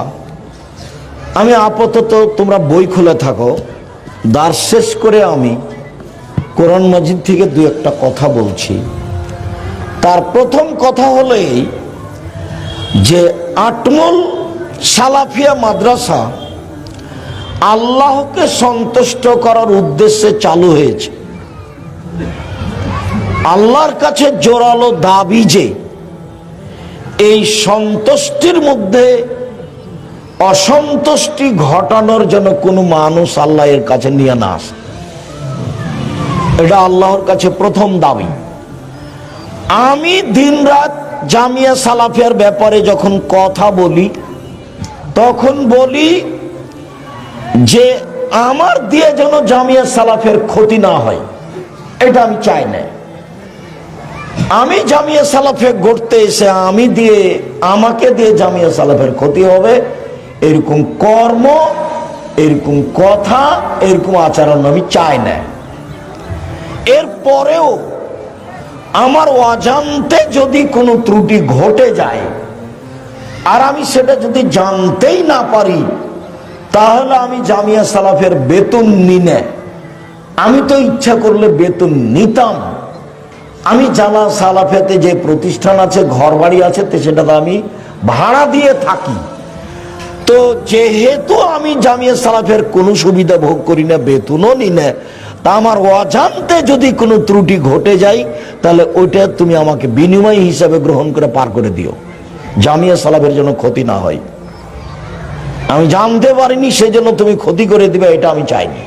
আমি আপাতত, তোমরা বই খুলে থাকো, দার শেষ করে আমি কোরআন মাজিদ থেকে 2-1টা কথা বলছি। তার প্রথম কথা হলো এই যে আটমল সালাফিয়া মাদ্রাসা আল্লাহকে সন্তুষ্ট করার উদ্দেশ্যে চালু হয়েছে। আল্লাহর কাছে জোরালো দাবি যে এই সন্তুষ্টির মধ্যে অসন্তুষ্টি ঘটানোর জন্য কোনো মানুষ আল্লাহ এর কাছে নিয়ে না আসে। এটা আল্লাহর কাছে প্রথম দাবি। আমি দিনরাত জামিয়া সালাফিয়ার ব্যাপারে যখন কথা বলি, তখন বলি যে আমার দিয়ে যেন জামিয়া সালাফের ক্ষতি না হয়, এটা আমি চাই না। আমি জামিয়া সালাফে গড়তে এসে আমাকে দিয়ে জামিয়া সালাফের ক্ষতি হবে, এরকম কর্ম, এরকম কথা, এরকম আচরণ আমি চাই না। এরপরেও আমার অজান্তে যদি কোনো ত্রুটি ঘটে যায় আর আমি সেটা যদি জানতেই না পারি, তাহলে আমি জামিয়া সালাফের বেতন নিই না। আমি তো ইচ্ছা করলে বেতন নিতাম। আমি জামা সালাফেতে যে প্রতিষ্ঠান আছে, ঘর বাড়ি আছে, সেটাতে আমি ভাড়া দিয়ে থাকি। তো যেহেতু আমি জামিয়া সালাফের কোনো সুবিধা ভোগ করি না, বেতনও নি না, তা আমার অজান্তে যদি কোনো ত্রুটি ঘটে যায়, তাহলে ওইটা তুমি আমাকে বিনিময় হিসাবে গ্রহণ করে পার করে দিও, জামিয়া সালাফের জন্য ক্ষতি না হয়। আমি জানতে পারিনি সেজন্য তুমি ক্ষতি করে দিবে, এটা আমি চাইনি।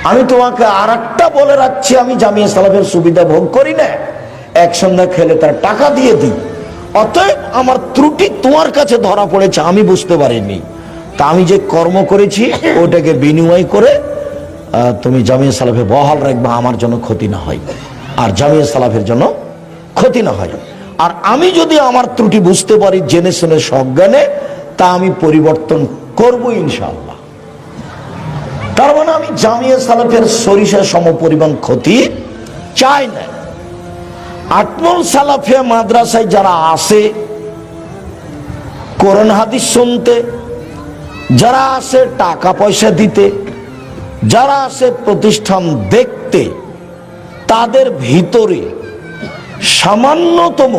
আমি তোমাকে আর একটা বলে রাখছি, আমি জামিয়া সালাফের সুবিধা ভোগ করি না, এক সন্ধ্যা খেলে তার টাকা দিয়ে দিই। অতএব আমার ত্রুটি তোমার কাছে ধরা পড়েছে, আমি বুঝতে পারিনি, তা আমি যে কর্ম করেছি ওটাকে বিনিময় করে তুমি জামিয়া সালাফে বহাল রাখবা, আমার জন্য ক্ষতি না হয় আর জামিয়া সালাফের জন্য ক্ষতি না হয়। আর আমি যদি আমার ত্রুটি বুঝতে পারি জেনে শুনে সজ্ঞানে, তা আমি পরিবর্তন করব ইনশাআল্লাহ। তার মানে আমি জামিয়া সালাফের সরিষা সমপরিমাণ ক্ষতি চাই না। আটমল সালাফিয়া মাদ্রাসায় যারা আসে কোরআন হাদিস শুনতে, যারা আসে টাকা পয়সা দিতে, যারা আসে প্রতিষ্ঠান দেখতে, তাদের ভিতরে সামান্যতম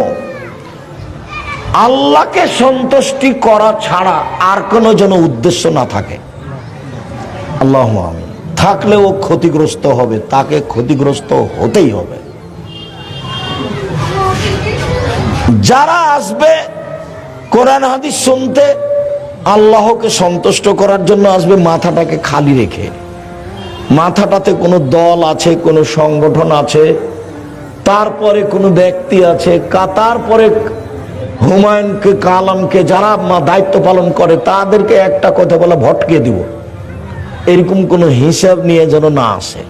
আল্লাহকে সন্তুষ্টি করা ছাড়া আর কোনো যেন উদ্দেশ্য না থাকে। আল্লাহুম্মা আমিন। থাকলেও ক্ষতিগ্রস্ত হবে, তাকে ক্ষতিগ্রস্ত হতেই হবে। যারা আসবে কোরআন হাদিস শুনতে, আল্লাহকে সন্তুষ্ট করার জন্য আসবে মাথাটাকে খালি রেখে। মাথাটাতে কোনো দল আছে, কোনো সংগঠন আছে, তারপরে কোনো ব্যক্তি আছে, তারপরে হুমায়ুনকে, কালামকে, যারা দায়িত্ব পালন করে তাদেরকে একটা কথা বলে ভটকে দিব, এরকম কোনো হিসাব নিয়ে যেন না আসে।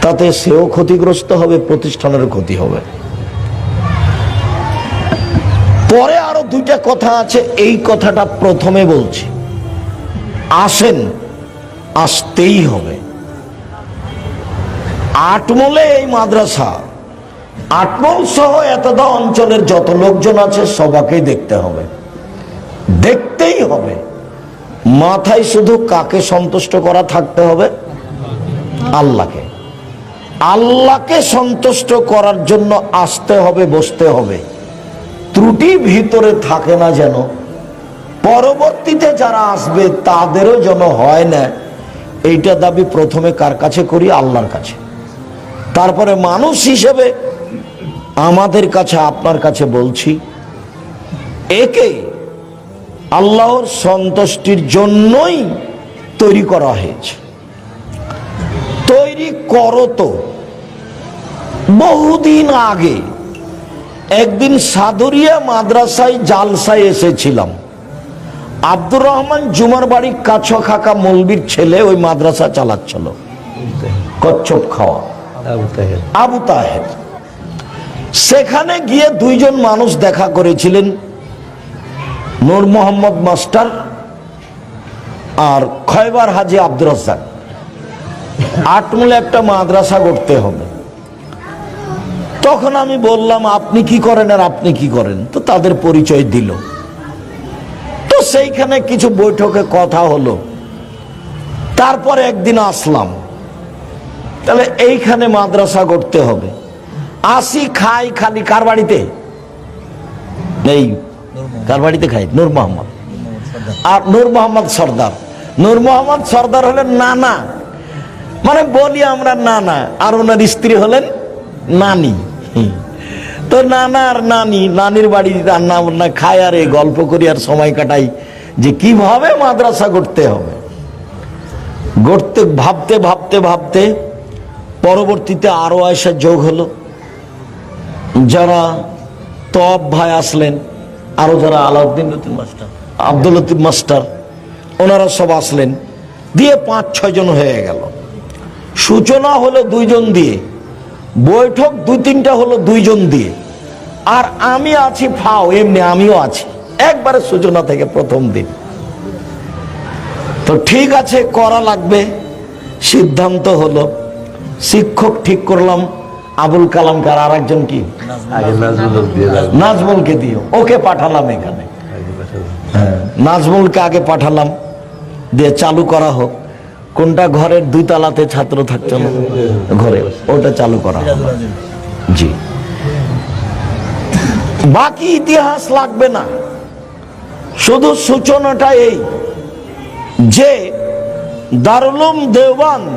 তাতে সেও ক্ষতিগ্রস্ত হবে, প্রতিষ্ঠানের ক্ষতি হবে। পরে আরো 2টা কথা আছে, এই কথাটা প্রথমে বলছি। আসেন, আসতেই হবে। আটমলে এই মাদ্রাসা, আটমল সহ এতদা অঞ্চলের যত লোকজন আছে সবাকেই দেখতে হবে, দেখতেই হবে। মাথায় শুধু কাকে সন্তুষ্ট করা থাকতে হবে? আল্লাহকে। আল্লাহকে সন্তুষ্ট করার জন্য আসতে হবে, বসতে হবে। ত্রুটি ভিতরে থাকে না যেন, পরবর্তীতে যারা আসবে তাদেরও যেন হয় না এইটা দাবি প্রথমে কার কাছে করি? আল্লাহর কাছে। তারপরে মানুষ হিসেবে আমাদের কাছে, আপনার কাছে বলছি, একে আল্লাহর সন্তুষ্টির জন্যই তৈরি করা হয়েছে। তৈরি করো তো বহুদিন আগে একদিন সাদুরিয়া মাদ্রাসায় জালসায় এসেছিলাম। আব্দুর রহমান জুমার বাড়ি কাছ খাকা মৌলবীর ছেলে ওই মাদ্রাসা চালাচ্ছিল, কচ্ছপ খাওয়া আবু তাহের। সেখানে গিয়ে দুইজন মানুষ দেখা করেছিলেন, নূর মোহাম্মদ মাস্টার আর খয়বার হাজি আব্দুর রাজ্জাক। আটমূলে একটা মাদ্রাসা করতে হবে। তখন আমি বললাম, আপনি কি করেন আর আপনি কি করেন? তো তাদের পরিচয় দিল। তো সেইখানে কিছু বৈঠকে কথা হলো। তারপরে একদিন আসলাম, তাহলে এইখানে মাদ্রাসা করতে হবে। আসি, খাই, খালি কার বাড়িতে? এই কার বাড়িতে খাই? নূর মোহাম্মদ। আর নূর মোহাম্মদ সর্দার। নূর মোহাম্মদ সর্দার হলেন নানা, মানে বলি আমরা নানা, আর ওনার স্ত্রী হলেন নানি। তো নানা আর নানি, নানির বাড়ি রান্না বান্না খায় আর এই গল্প করি আর সময় কাটাই যে কিভাবে মাদ্রাসা করতে হবে। গড়তে ভাবতে ভাবতে ভাবতে পরবর্তীতে আরো আয়সা যোগ হলো। যারা তব ভাই আসলেন, আরো যারা আলাউদ্দিন লতিফ মাস্টার, আব্দুল লতিফ মাস্টার, ওনারা সব আসলেন, দিয়ে 5-6 জন হয়ে গেল। সূচনা হলো 2 জন দিয়ে, বৈঠক 2-3টা হলো 2 জন দিয়ে, আর আমি আছি ফাও, এমনি আমিও আছি একবারে সূচনা থেকে প্রথম দিন। তো ঠিক আছে, করা লাগবে। সিদ্ধান্ত হলো, শিক্ষক ঠিক করলাম আবুল কালামকে, আর একজন কি নাজমুলকে দিয়ে ওকে পাঠালাম এখানে। হ্যাঁ, নাজমুলকে আগে পাঠালাম, দিয়ে চালু করা হোক। কোনটা? ঘরের 2 তলাতে ছাত্র থাকতো না, ঘরে, ওটা চালু করা হবে। জি, বাকি ইতিহাস লাগবে না, শুধু সূচনাটা এই যে দারুল উলুম দেওবন্দ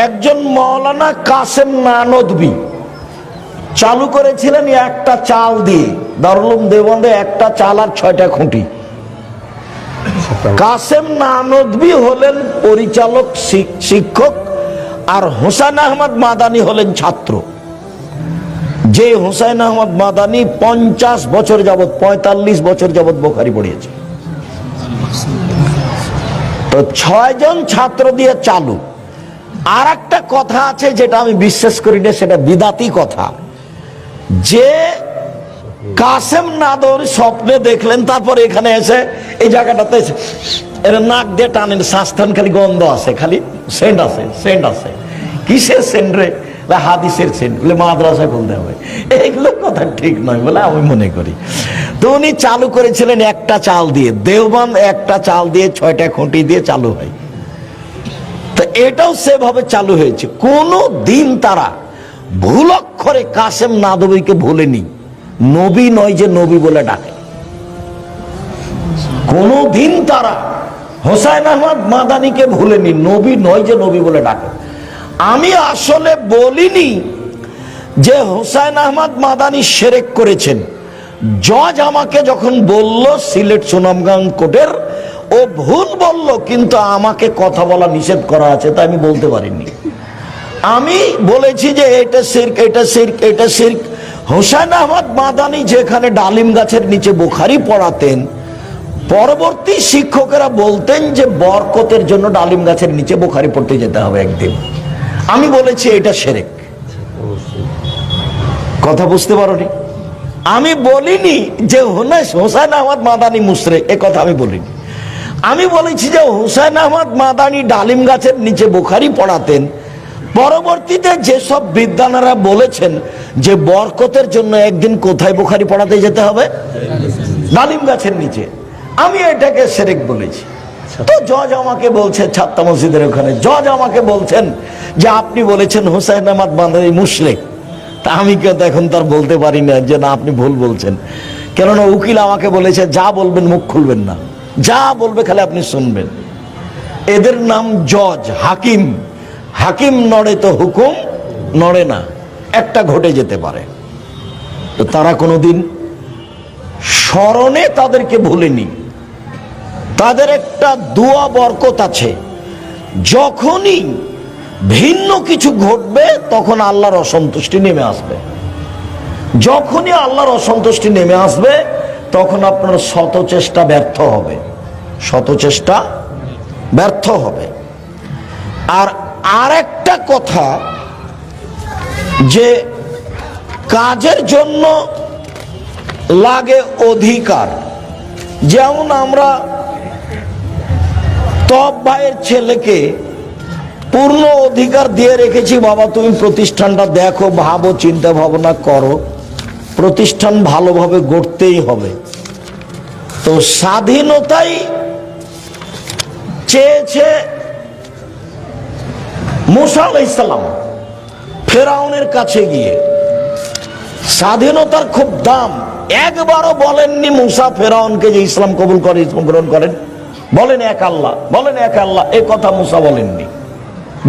একজন মাওলানা কাসেম নানদবী চালু করেছিলেন একটা চাল দিয়ে। দারুল উলুম দেওবন্দে একটা চাল আর 6টা খুঁটি। কাসেম নানদবী হলেন পরিচালক, শিক্ষক, আর হোসেন আহমদ মাদানী হলেন ছাত্র। যে হোসেন আহমদ মাদানী 50 বছর যাবৎ, 45 বছর যাবৎ বুখারী পড়িয়েছে। তো 6 জন ছাত্র দিয়ে চালু। আর একটা কথা আছে যেটা আমি বিশ্বাস করি না, সেটা বিদাতি কথা, যে কাসেম নাদৌরি স্বপ্নে দেখলেন, তারপর এখানে এসে এই জায়গাটাতে এর নাক দিয়ে টানেন, শ্বাসস্থান খালি গন্ধ আছে, খালি সেন্ট আছে, সেন্ট আছে। কিসের সেন্ট রে? হাদিসের সেন্ট। বলে মাদ্রাসা খুলতে হবে। এইগুলো কথা ঠিক নয় বলে আমি মনে করি। তো উনি চালু করেছিলেন একটা চাল দিয়ে, দেওবন্দ একটা চাল দিয়ে 6টা খুঁটি দিয়ে চালু হয়। তো এটাও সেভাবে চালু হয়েছে। কোনো দিন তারা ভুল অক্ষরে কাসেম নাদবীকে ভুলেনি। নবী নয় যে নবী বলে ডাকে। কোনো দিন তারা হোসেন আহমদ মাদানীকে ভুলেনি। নবী নয় যে নবী বলে ডাকে। আমি আসলে বলিনি যে হোসেন আহমদ মাদানী শিরক করেছেন। জজ আমাকে যখন বলল সিলেট সুনামগঞ্জ কোর্টের, ও ভুল বলল, কিন্তু আমাকে কথা বলা নিষেধ করা আছে, তাই আমি বলতে পারিনি। আমি বলেছি যে এটা শিরক, এটা শিরক, এটা শিরক। হোসেন আহমদ মাদানী যেখানে ডালিম গাছের নিচে বুখারী পড়াতেন, পরবর্তী শিক্ষকেরা বলতেন যে বরকতের জন্য ডালিম গাছের নিচে বুখারী পড়তে যেতে হবে একদিন। আমি বলেছি এটা শিরক। কথা বুঝতে পারোনি? আমি বলিনি যে হোসেন আহমদ মাদানী মুশরিক, এ কথা আমি বলিনি। আমি বলেছি যে হোসেন আহমদ মাদানী ডালিম গাছের নিচে বুখারী পড়াতেন, পরবর্তীতে যেসব বিদ্বানেরা বলেছেন যে বরকতের জন্য একদিন কোথায় বুখারী পড়াতে যেতে হবে? ডালিম গাছের নিচে। আমি এটাকে শিরক বলেছি। তো জজ আমাকে বলছে, ছাত্র মসজিদের ওখানে জজ আমাকে বলছেন যে আপনি বলেছেন হোসেন আহমদ মাদানী মুশরিক। তা আমি কিন্তু এখন তার বলতে পারি না যে না, আপনি ভুল বলছেন। কেননা উকিল আমাকে বলেছে যা বলবেন মুখ খুলবেন না, যা বলবে খালি আপনি শুনবেন। এদের নাম জজ, হাকিম। হাকিম নড়ে তো হুকুম নড়ে না, একটা ঘটে যেতে পারে। তো তারা কোনোদিন স্মরণে তাদেরকে ভুলেনি। তাদের একটা দোয়া বরকত আছে, যখনই ভিন্ন কিছু ঘটবে তখন আল্লাহর অসন্তুষ্টি নেমে আসবে। যখনই আল্লাহর অসন্তুষ্টি নেমে আসবে তখন আপনার শত চেষ্টা ব্যর্থ হবে, শত চেষ্টা ব্যর্থ হবে। আর আরেকটা কথা, যে কাজের জন্য লাগে অধিকার। যেমন আমরা তপ ভাইয়ের ছেলেকে পূর্ণ অধিকার দিয়ে রেখেছি, বাবা তুমি প্রতিষ্ঠানটা দেখো, ভাবো, চিন্তা ভাবনা করো, প্রতিষ্ঠান ভালোভাবে গড়তেই হবে। তো স্বাধীনতাই চেয়েছে মুসা আলাইহিস সালাম ফেরাউনের কাছে গিয়ে। স্বাধীনতার খুব দাম। একবারও বলেননি মুসা ফেরাউনকে যে ইসলাম কবুল করে, ইসলাম গ্রহণ করেন, বলেন এক আল্লাহ, বলেন এক আল্লাহ, এ কথা মুসা বলেননি।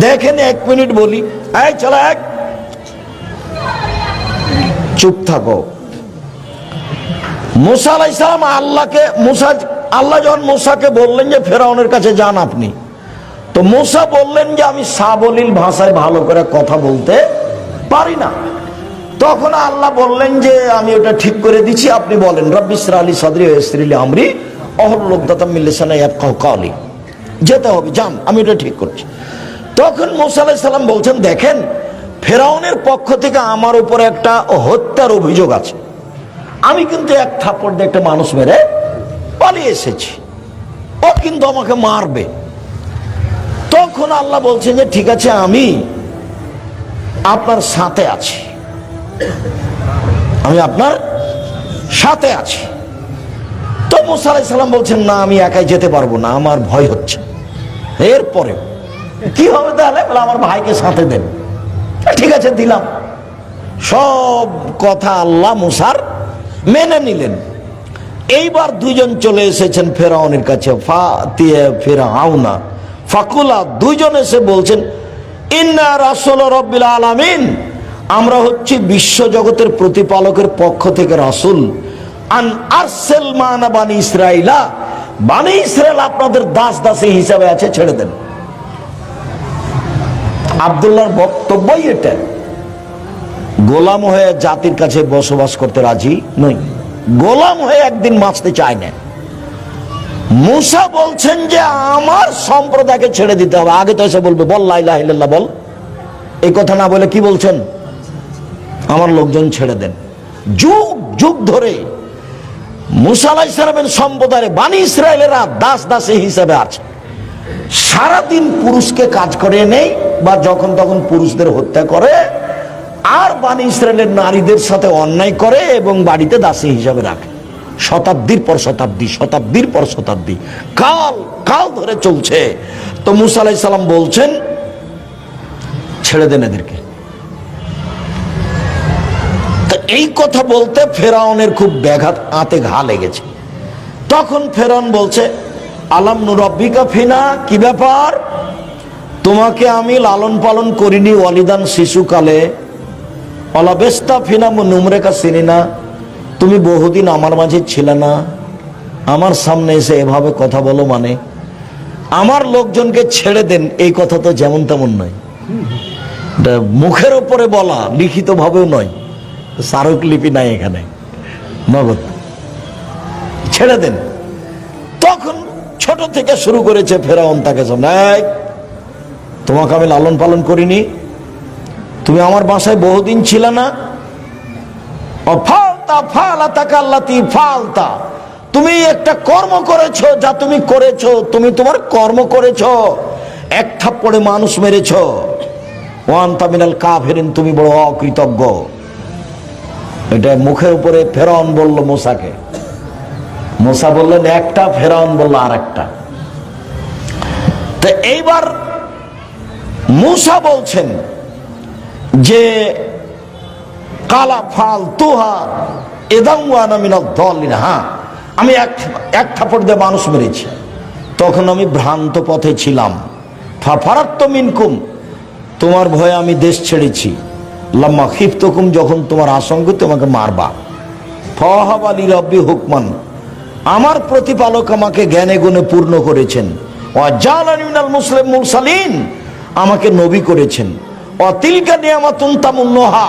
দেখেন, 1 মিনিট বলি, এই চলো, এক চুপ থাকো। মুসা আলাইহিস সালাম আল্লাহ যখন মুসাকে বললেন যে ফেরাউনের কাছে যান আপনি, তো মুসা বললেন যে আমি সাবলীল ভাষায় ভালো করে কথা বলতে পারি না। তখন আল্লাহ বললেন যে আমি ওটা ঠিক করে দিচ্ছি, আপনি বলেন রব্বি ইশরাহ লি সাদরি ওয়া ইয়াসসির লি আমরি ওয়াহলুল উকদাতাম মিন লিসানি ইয়াফকাহু কাওলি। যেতে হবে, যান, আমি এটা ঠিক করছি। তখন মুসা আলাইহিস সালাম বলছেন, দেখেন ফেরাউনের পক্ষ থেকে আমার উপরে একটা হত্যার অভিযোগ আছে, আমি কিন্তু এক থাপ্পড় দিয়ে একটা মানুষ মেরে পালিয়ে এসেছি, ও কিন্তু আমাকে মারবে। তখন আল্লাহ বলছেন যে ঠিক আছে, আমি আপনার সাথে আছি, আমি আপনার সাথে আছি। তো মুসা আলাইহিস সালাম বলছেন, না আমি একাই যেতে পারবো না, আমার ভয় হচ্ছে। এরপরে কি হবে তাহলে? বলে আমার ভাইকে সাথে দেন। ঠিক আছে, দিলাম। সব কথা আল্লাহ মুসার মেনে নিলেন। এইবার দুইজন চলে এসেছেন ফেরাউনের কাছে, ফিরআউনা ফাকুলা, দুইজন এসে বলছেন, ইন্না রাসূল রাব্বিল আলামিন, আমরা হচ্ছি বিশ্ব জগতের প্রতিপালকের পক্ষ থেকে রাসূল, আন আরসেল মানা বানি ইসরাইলা, বানি ইসরাইল আপনাদের দাস দাসী হিসাবে আছে, ছেড়ে দেন। আব্দুল্লাহর বক্তব্যই এটা, গোলাম হয়ে জাতির কাছে বসবাস করতে রাজি নই, গোলাম হয়ে একদিন বাঁচতে চায় না। মুসা বলছেন যে আমার সম্প্রদায়কে ছেড়ে দিতে হবে। আগে তো এসে বলবে বল লা ইলাহা ইল্লাল্লাহ বল, এই কথা না বলে কি বলছেন, আমার লোকজন ছেড়ে দেন। যুগ যুগ ধরে মুসা আলাইহিস সালামের সম্প্রদায়ের বানি ইসরায়েলেরা দাস দাসী হিসেবে আছে। সারাদিন পুরুষকে কাজ করে নেই, বা যখন তখন পুরুষদের হত্যা করে, আর বানি ইসরায়েলের নারীদের সাথে অন্যায় করে এবং বাড়িতে দাসী হিসাবে রাখে। শতাব্দীর পর শতাব্দী, শতাব্দীর পর শতাব্দী, কাল কাল ধরে চলছে। তো মুসা আলাইহিস সালাম বলছেন ছেড়ে দেন এদেরকে। এই কথা বলতে ফেরাউনের খুব ব্যাঘাত, আতে ঘা লেগেছে। তখন ফেরাউন বলছে, আলাম নুরাব্বিকা ফিনা, কি ব্যাপার, তোমাকে আমি লালন পালন করিনি ওয়ালিদান শিশুকালে, অলাবেস্তা ফিনা নুমরেকা সিনিনা, তুমি বহুদিন আমার মাঝে ছিলে না, আমার সামনে এসে এভাবে কথা বলো, মানে আমার লোকজনকে ছেড়ে দেন, এই কথা তো যেমন তেমন নয়, মুখের ওপরে বলা, লিখিত ভাবেও নয়, স্মারকলিপি নাই এখানে, নগদ ছেড়ে দেন। তখন ছোট থেকে শুরু করেছে ফেরাউন তাকে, তোমাকে আমি লালন পালন করিনি, তুমি আমার বাসায় বহুদিন ছিলে না, ফালতা, তুমি একটা কর্ম করেছো, যা তুমি করেছো, তুমি তোমার কর্ম করেছো, এক থাপ্পড়ে মানুষ মেরেছো, ওয়ান্তা মিনাল কাফিরিন, তুমি বড় অকৃতজ্ঞ। এটা মুখের উপরে ফেরাউন বলল মুসাকে। মুসা বললেন একটা, ফেরাউন বলল আর একটা। তো এইবার মুসা বলছেন যে কালা ফাল তুহা এদাউয়ানা মিনাদ দাল্লিন, হ্যাঁ আমি এক থাপ্পড় দিয়ে মানুষ মেরেছি, তখন আমি ভ্রান্ত পথে ছিলাম। ফাফারাত্ত মিনকুম, তোমার ভয়ে আমি দেশ ছেড়েছি। লাম্মা খিফতুকুম, যখন তোমার আশঙ্কা তোমাকে মারবা। ফাওয়াহাব আলী রব্বি হুকমান, আমার প্রতিপালক আমাকে জ্ঞানে গুণে পূর্ণ করেছেন। ওয়াজালানি মিনাল মুসলিম মুরসালিন, আমাকে নবী করেছেন। অতিলকা নিয়ামাতুন তামুন্নুহা,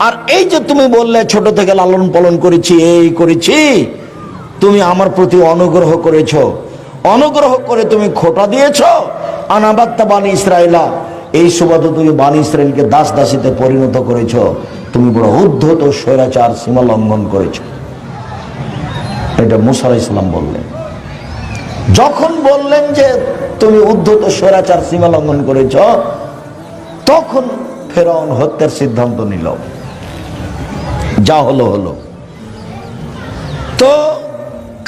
আর এই যে তুমি বললে ছোট থেকে লালন পালন করেছি, এই করেছি, তুমি আমার প্রতি অনুগ্রহ করেছ, অনুগ্রহ করে তুমি খোটা দিয়েছ। আনাবাত্তা বানি ইসরাইলা, এই সুবাদে তুমি বানি ইসরাইলকে দাস দাসীতে পরিণত করেছ। তুমি বড় উদ্ধত স্বৈরাচার, সীমা লঙ্ঘন করেছ। এটা মুসা আলাইহিস সালাম বললেন। যখন বললেন যে তুমি উদ্ধত স্বৈরাচার, সীমা লঙ্ঘন করেছ, তখন ফেরাউন হত্যার সিদ্ধান্ত নিল। যা হলো হলো। তো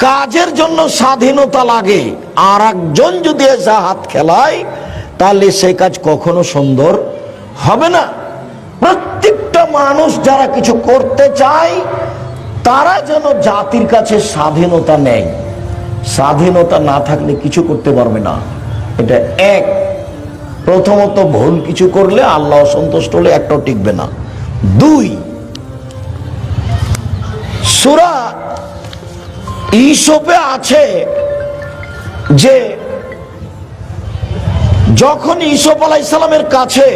কাজের জন্য স্বাধীনতা লাগে, আর একজন যদি এসে হাত খেলায় তাহলে সেই কাজ কখনো সুন্দর হবে না। প্রত্যেকটা মানুষ যারা কিছু করতে চায় তারা যেন জাতির কাছে স্বাধীনতা নেয়। স্বাধীনতা না থাকলে কিছু করতে পারবে না। এটা এক। প্রথমত, ভুল কিছু করলে আল্লাহ অসন্তুষ্ট হলে একটাও টিকবে না। দুই, সূরা ইউসুফে আছে যে যখন ইউসুফ আলাইহিস সালামের কাছে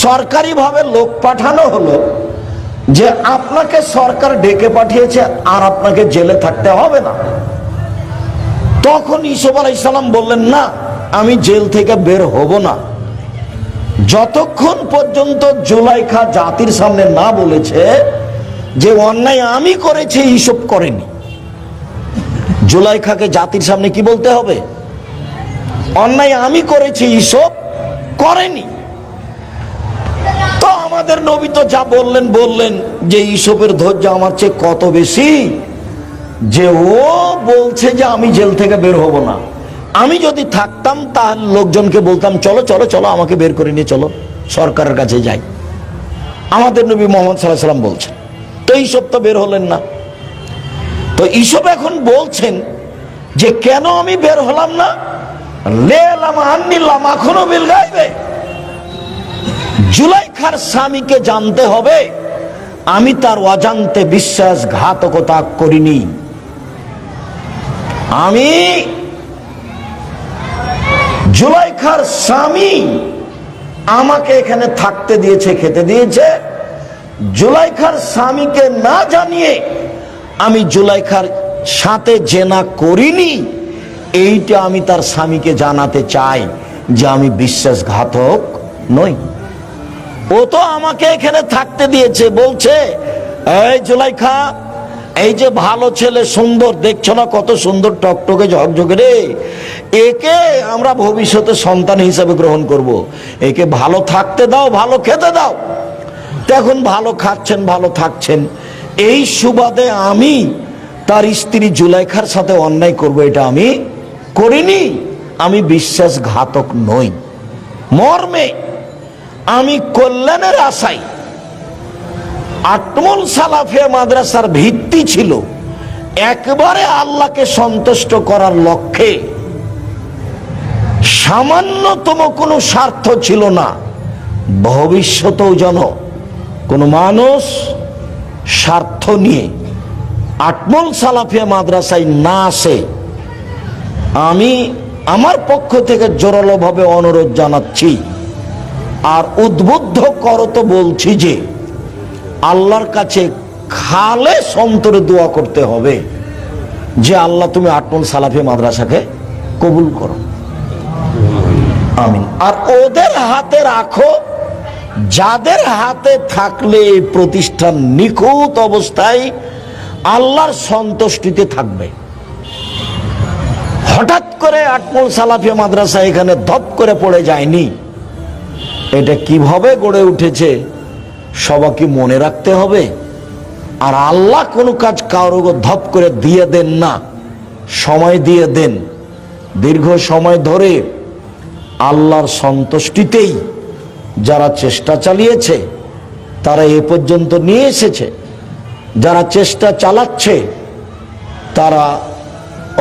সরকারিভাবে লোক পাঠানো হলো যে আপনাকে সরকার ডেকে পাঠিয়েছে আর আপনাকে জেলে থাকতে হবে না, তখন ইউসুফ আলাইহিস সালাম বললেন, না, আমি জেল থেকে বের হব না যতক্ষণ পর্যন্ত জুলাইখা জাতির সামনে না বলেছে যে অন্যায় আমি করেছি, ইউসুফ করেনি। জুলাইখাকে জাতির সামনে কি বলতে হবে? অন্যায় আমি করেছি, ইউসুফ করেনি। তো আমাদের নবী তো যা বললেন বললেন যে ইউসুফের ধৈর্য আমার চেয়ে কত বেশি, যে ও বলছে যে আমি জেল থেকে বের হব না। আমি যদি থাকতাম তাহলে লোকজনকে বলতাম, চলো চলো চলো, আমাকে বের করে নিয়ে চলো, সরকারের কাছে যাই। আমাদের নবী মুহাম্মদ সাল্লাল্লাহু আলাইহি ওয়াসাল্লাম বলছেন। তো ইউসুফ তো বের হলেন না। তো ইউসুফ এখন বলছেন যে কেন আমি বের হলাম না? জুলাইখার স্বামীকে জানতে হবে আমি তার অজান্তে বিশ্বাসঘাতকতা করিনি। আমি জুলাইখার স্বামী আমাকে এখানে থাকতে দিয়েছে, খেতে দিয়েছে। জুলাইখার স্বামীকে না জানিয়ে আমি জুলাইখার সাথে জেনা করিনি, এইটা আমি তার স্বামীকে জানাতে চাই যে আমি বিশ্বাসঘাতক নই। ও তো আমাকে এখানে থাকতে দিয়েছে, বলছে, এই জুলাইখা, এই যে ভালো ছেলে, সুন্দর, দেখছো না কত সুন্দর, টকটকে ঝকঝকে রে, একে আমরা ভবিষ্যতে সন্তান হিসাবে গ্রহণ করব। একে ভালো থাকতে দাও, ভালো খেতে দাও। এখন ভালো খাচ্ছেন, ভালো থাকছেন, এই সুবাদে আমি তার স্ত্রী জুলাইখার সাথে অন্যায় করব, এটা আমি করিনি। আমি বিশ্বাসঘাতক নই। মর্মে আমি কল্যাণের আশায়, আটমল সালাফিয়া মাদ্রাসার ভিত্তি ছিল একবারে আল্লাহকে সন্তুষ্ট করার লক্ষ্যে, সামান্যতম কোনো স্বার্থ ছিল না। ভবিষ্যতেও যেন কোনো মানুষ স্বার্থ নিয়ে আটমল সালাফিয়া মাদ্রাসায় না আসে, আমি আমার পক্ষ থেকে জোরালোভাবে অনুরোধ জানাচ্ছি। আর উদ্বুদ্ধ করত বলছি যে আল্লাহর কাছে খালেস অন্তরে দোয়া করতে হবে যে আল্লাহ তুমি আটমল সালাফিয়া মাদ্রাসাকে কবুল করো, আমিন। আর ওদের হাতে রাখো যাদের হাতে থাকলে এই প্রতিষ্ঠান নিখুঁত অবস্থায় আল্লাহর সন্তুষ্টিতে থাকবে। হঠাৎ করে আটমল সালাফিয়া মাদ্রাসা এখানে ধপ করে পড়ে যায়নি। এটা কিভাবে গড়ে উঠেছে সবাইকে মনে রাখতে হবে। আর আল্লাহ কোনো কাজ কারো ধপ করে দিয়ে দেন না, সময় দিয়ে দেন। দীর্ঘ সময় ধরে আল্লাহর সন্তুষ্টিতেই যারা চেষ্টা চালিয়েছে তারা এ পর্যন্ত নিয়ে এসেছে। যারা চেষ্টা চালাচ্ছে তারা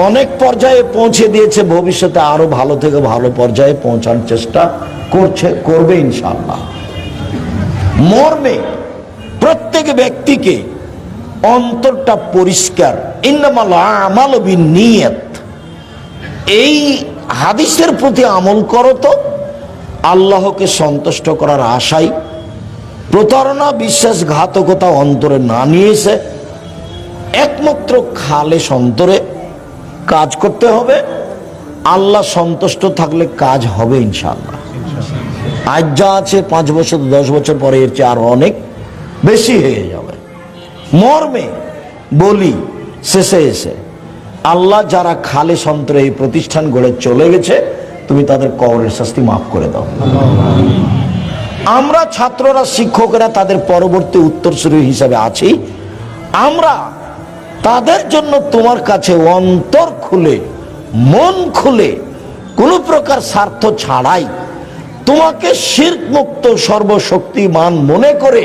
অনেক পর্যায়ে পৌঁছে দিয়েছে, ভবিষ্যতে আরো ভালো থেকে ভালো পর্যায়ে পৌঁছানোর চেষ্টা করবে ইনশাআল্লাহ। মর্মে প্রত্যেক ব্যক্তিকে অন্তরটা পরিষ্কার, ইন্নামাল আমালু বিন্নিয়াত, এই হাদিসের প্রতি আমল করো তো আল্লাহকে সন্তুষ্ট করার আশায় প্রতারণা বিশ্বাসঘাতকতা অন্তরে না নিয়েছে, একমাত্র খালেস অন্তরে কাজ করতে হবে। আল্লাহ সন্তুষ্ট থাকলে কাজ হবে ইনশাআল্লাহ। আজ যা আছে 5 বছর 10 বছর পরে এর চেয়ে আরো অনেক বেশি হয়ে যাবে। মর্মে বলি শেষে এসে, আল্লাহ যারা খালেস অন্তরে এই প্রতিষ্ঠান গড়ে চলে গেছে, তুমি তাদের কবরের শাস্তি মাফ করে দাও। আমরা ছাত্ররা শিক্ষকেরা তাদের পরবর্তী উত্তরসূরি হিসাবে আছি। আমরা তাদের জন্য তোমার কাছে অন্তর খুলে মন খুলে কোন প্রকার স্বার্থ ছাড়াই তোমাকে শিরক মুক্ত সর্বশক্তিমান মনে করে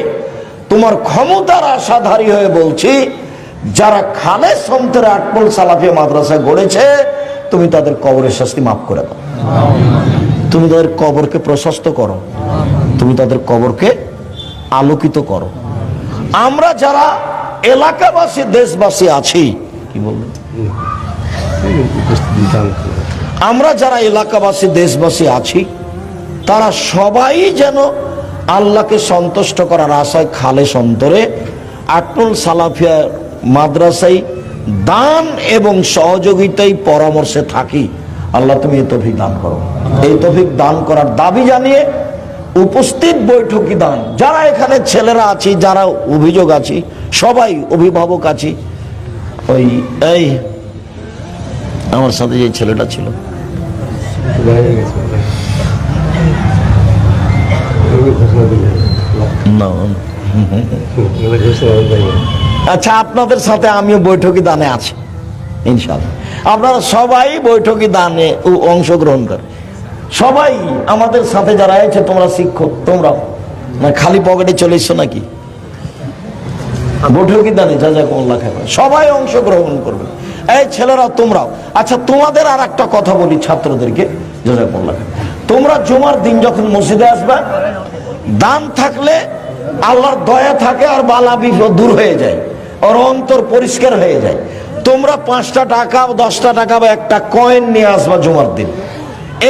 তোমার ক্ষমতার আশাধারী হয়ে বলছি, যারা খালেস অন্তরে আটমল সালাফিয়া মাদ্রাসা গড়েছে, তুমি তাদের কবরের শাস্তি মাফ করে দাও। তুমি তাদের কবরকে প্রশস্ত করো, তুমি তাদের কবরকে আলোকিত করো। আমরা যারা এলাকাবাসী দেশবাসী আছি, কি বলবেন, আমরা যারা এলাকাবাসী দেশবাসী আছি, তারা সবাই যেন আল্লাহকে সন্তুষ্ট করার আশায় খালেস অন্তরে আটমল সালাফিয়া মাদ্রাসায় দান এবং সহযোগিতায় পরামর্শে থাকি। আল্লাহ তুমি এই তৌফিক দান করো। এই তৌফিক দান করার দাবি জানিয়ে উপস্থিত বৈঠকি দান, যারা এখানে ছেলেরা আছি, যারা অভিযোগ আছি, সবাই অভিভাবক আছি, ওই এই আমার সাথে যে ছেলেটা ছিল, আচ্ছা, আপনাদের সাথে আমিও বৈঠকি দানে আছি ইনশাআল্লাহ। আপনারা সবাই বৈঠকি দানে অংশগ্রহণ করেন। সবাই আমাদের সাথে যারা আছে, তোমরা শিক্ষক, তোমরা না খালি পকেটে চলে এসছো নাকি? বৈঠকি দানে জাযাকুমুল্লাহ খায়রান, সবাই অংশগ্রহণ করবে। এই ছেলেরা তোমরাও। আচ্ছা, তোমাদের আর একটা কথা বলি ছাত্রদেরকে, জাযাকুমুল্লাহ খায়রান। তোমরা জুমার দিন যখন মসজিদে আসবে, দান থাকলে আল্লাহর দয়া থাকে আর বালা বিপদ দূর হয়ে যায়, ওর অন্তর পরিষ্কার হয়ে যায়। তোমরা 5টা টাকা 10টা টাকা বা একটা কয়েন নিয়ে আসবা জুমার দিন,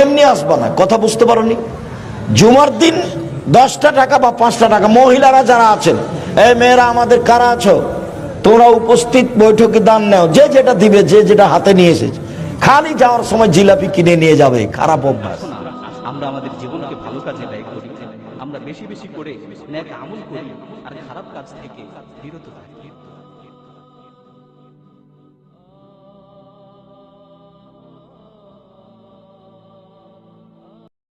এমনি আসবা না। কথা বুঝতে পারোনি? জুমার দিন 10টা টাকা বা 5টা টাকা, মহিলারা যারা আছেন, এই মেয়েরা আমাদের কারা আছো, তোমরা উপস্থিত বৈঠকে দান নাও, যে যেটা দিবে, যে যেটা হাতে নিয়ে এসেছে। খালি যাওয়ার সময় জিলাপি কিনে নিয়ে যাবে, খারাপ অভ্যাস। আমরা আমাদের জীবনকে ভালো কাজে ব্যয় করি, আমরা বেশি বেশি করে নেক আমল করি আর খারাপ কাজ থেকে বিরত থাকি।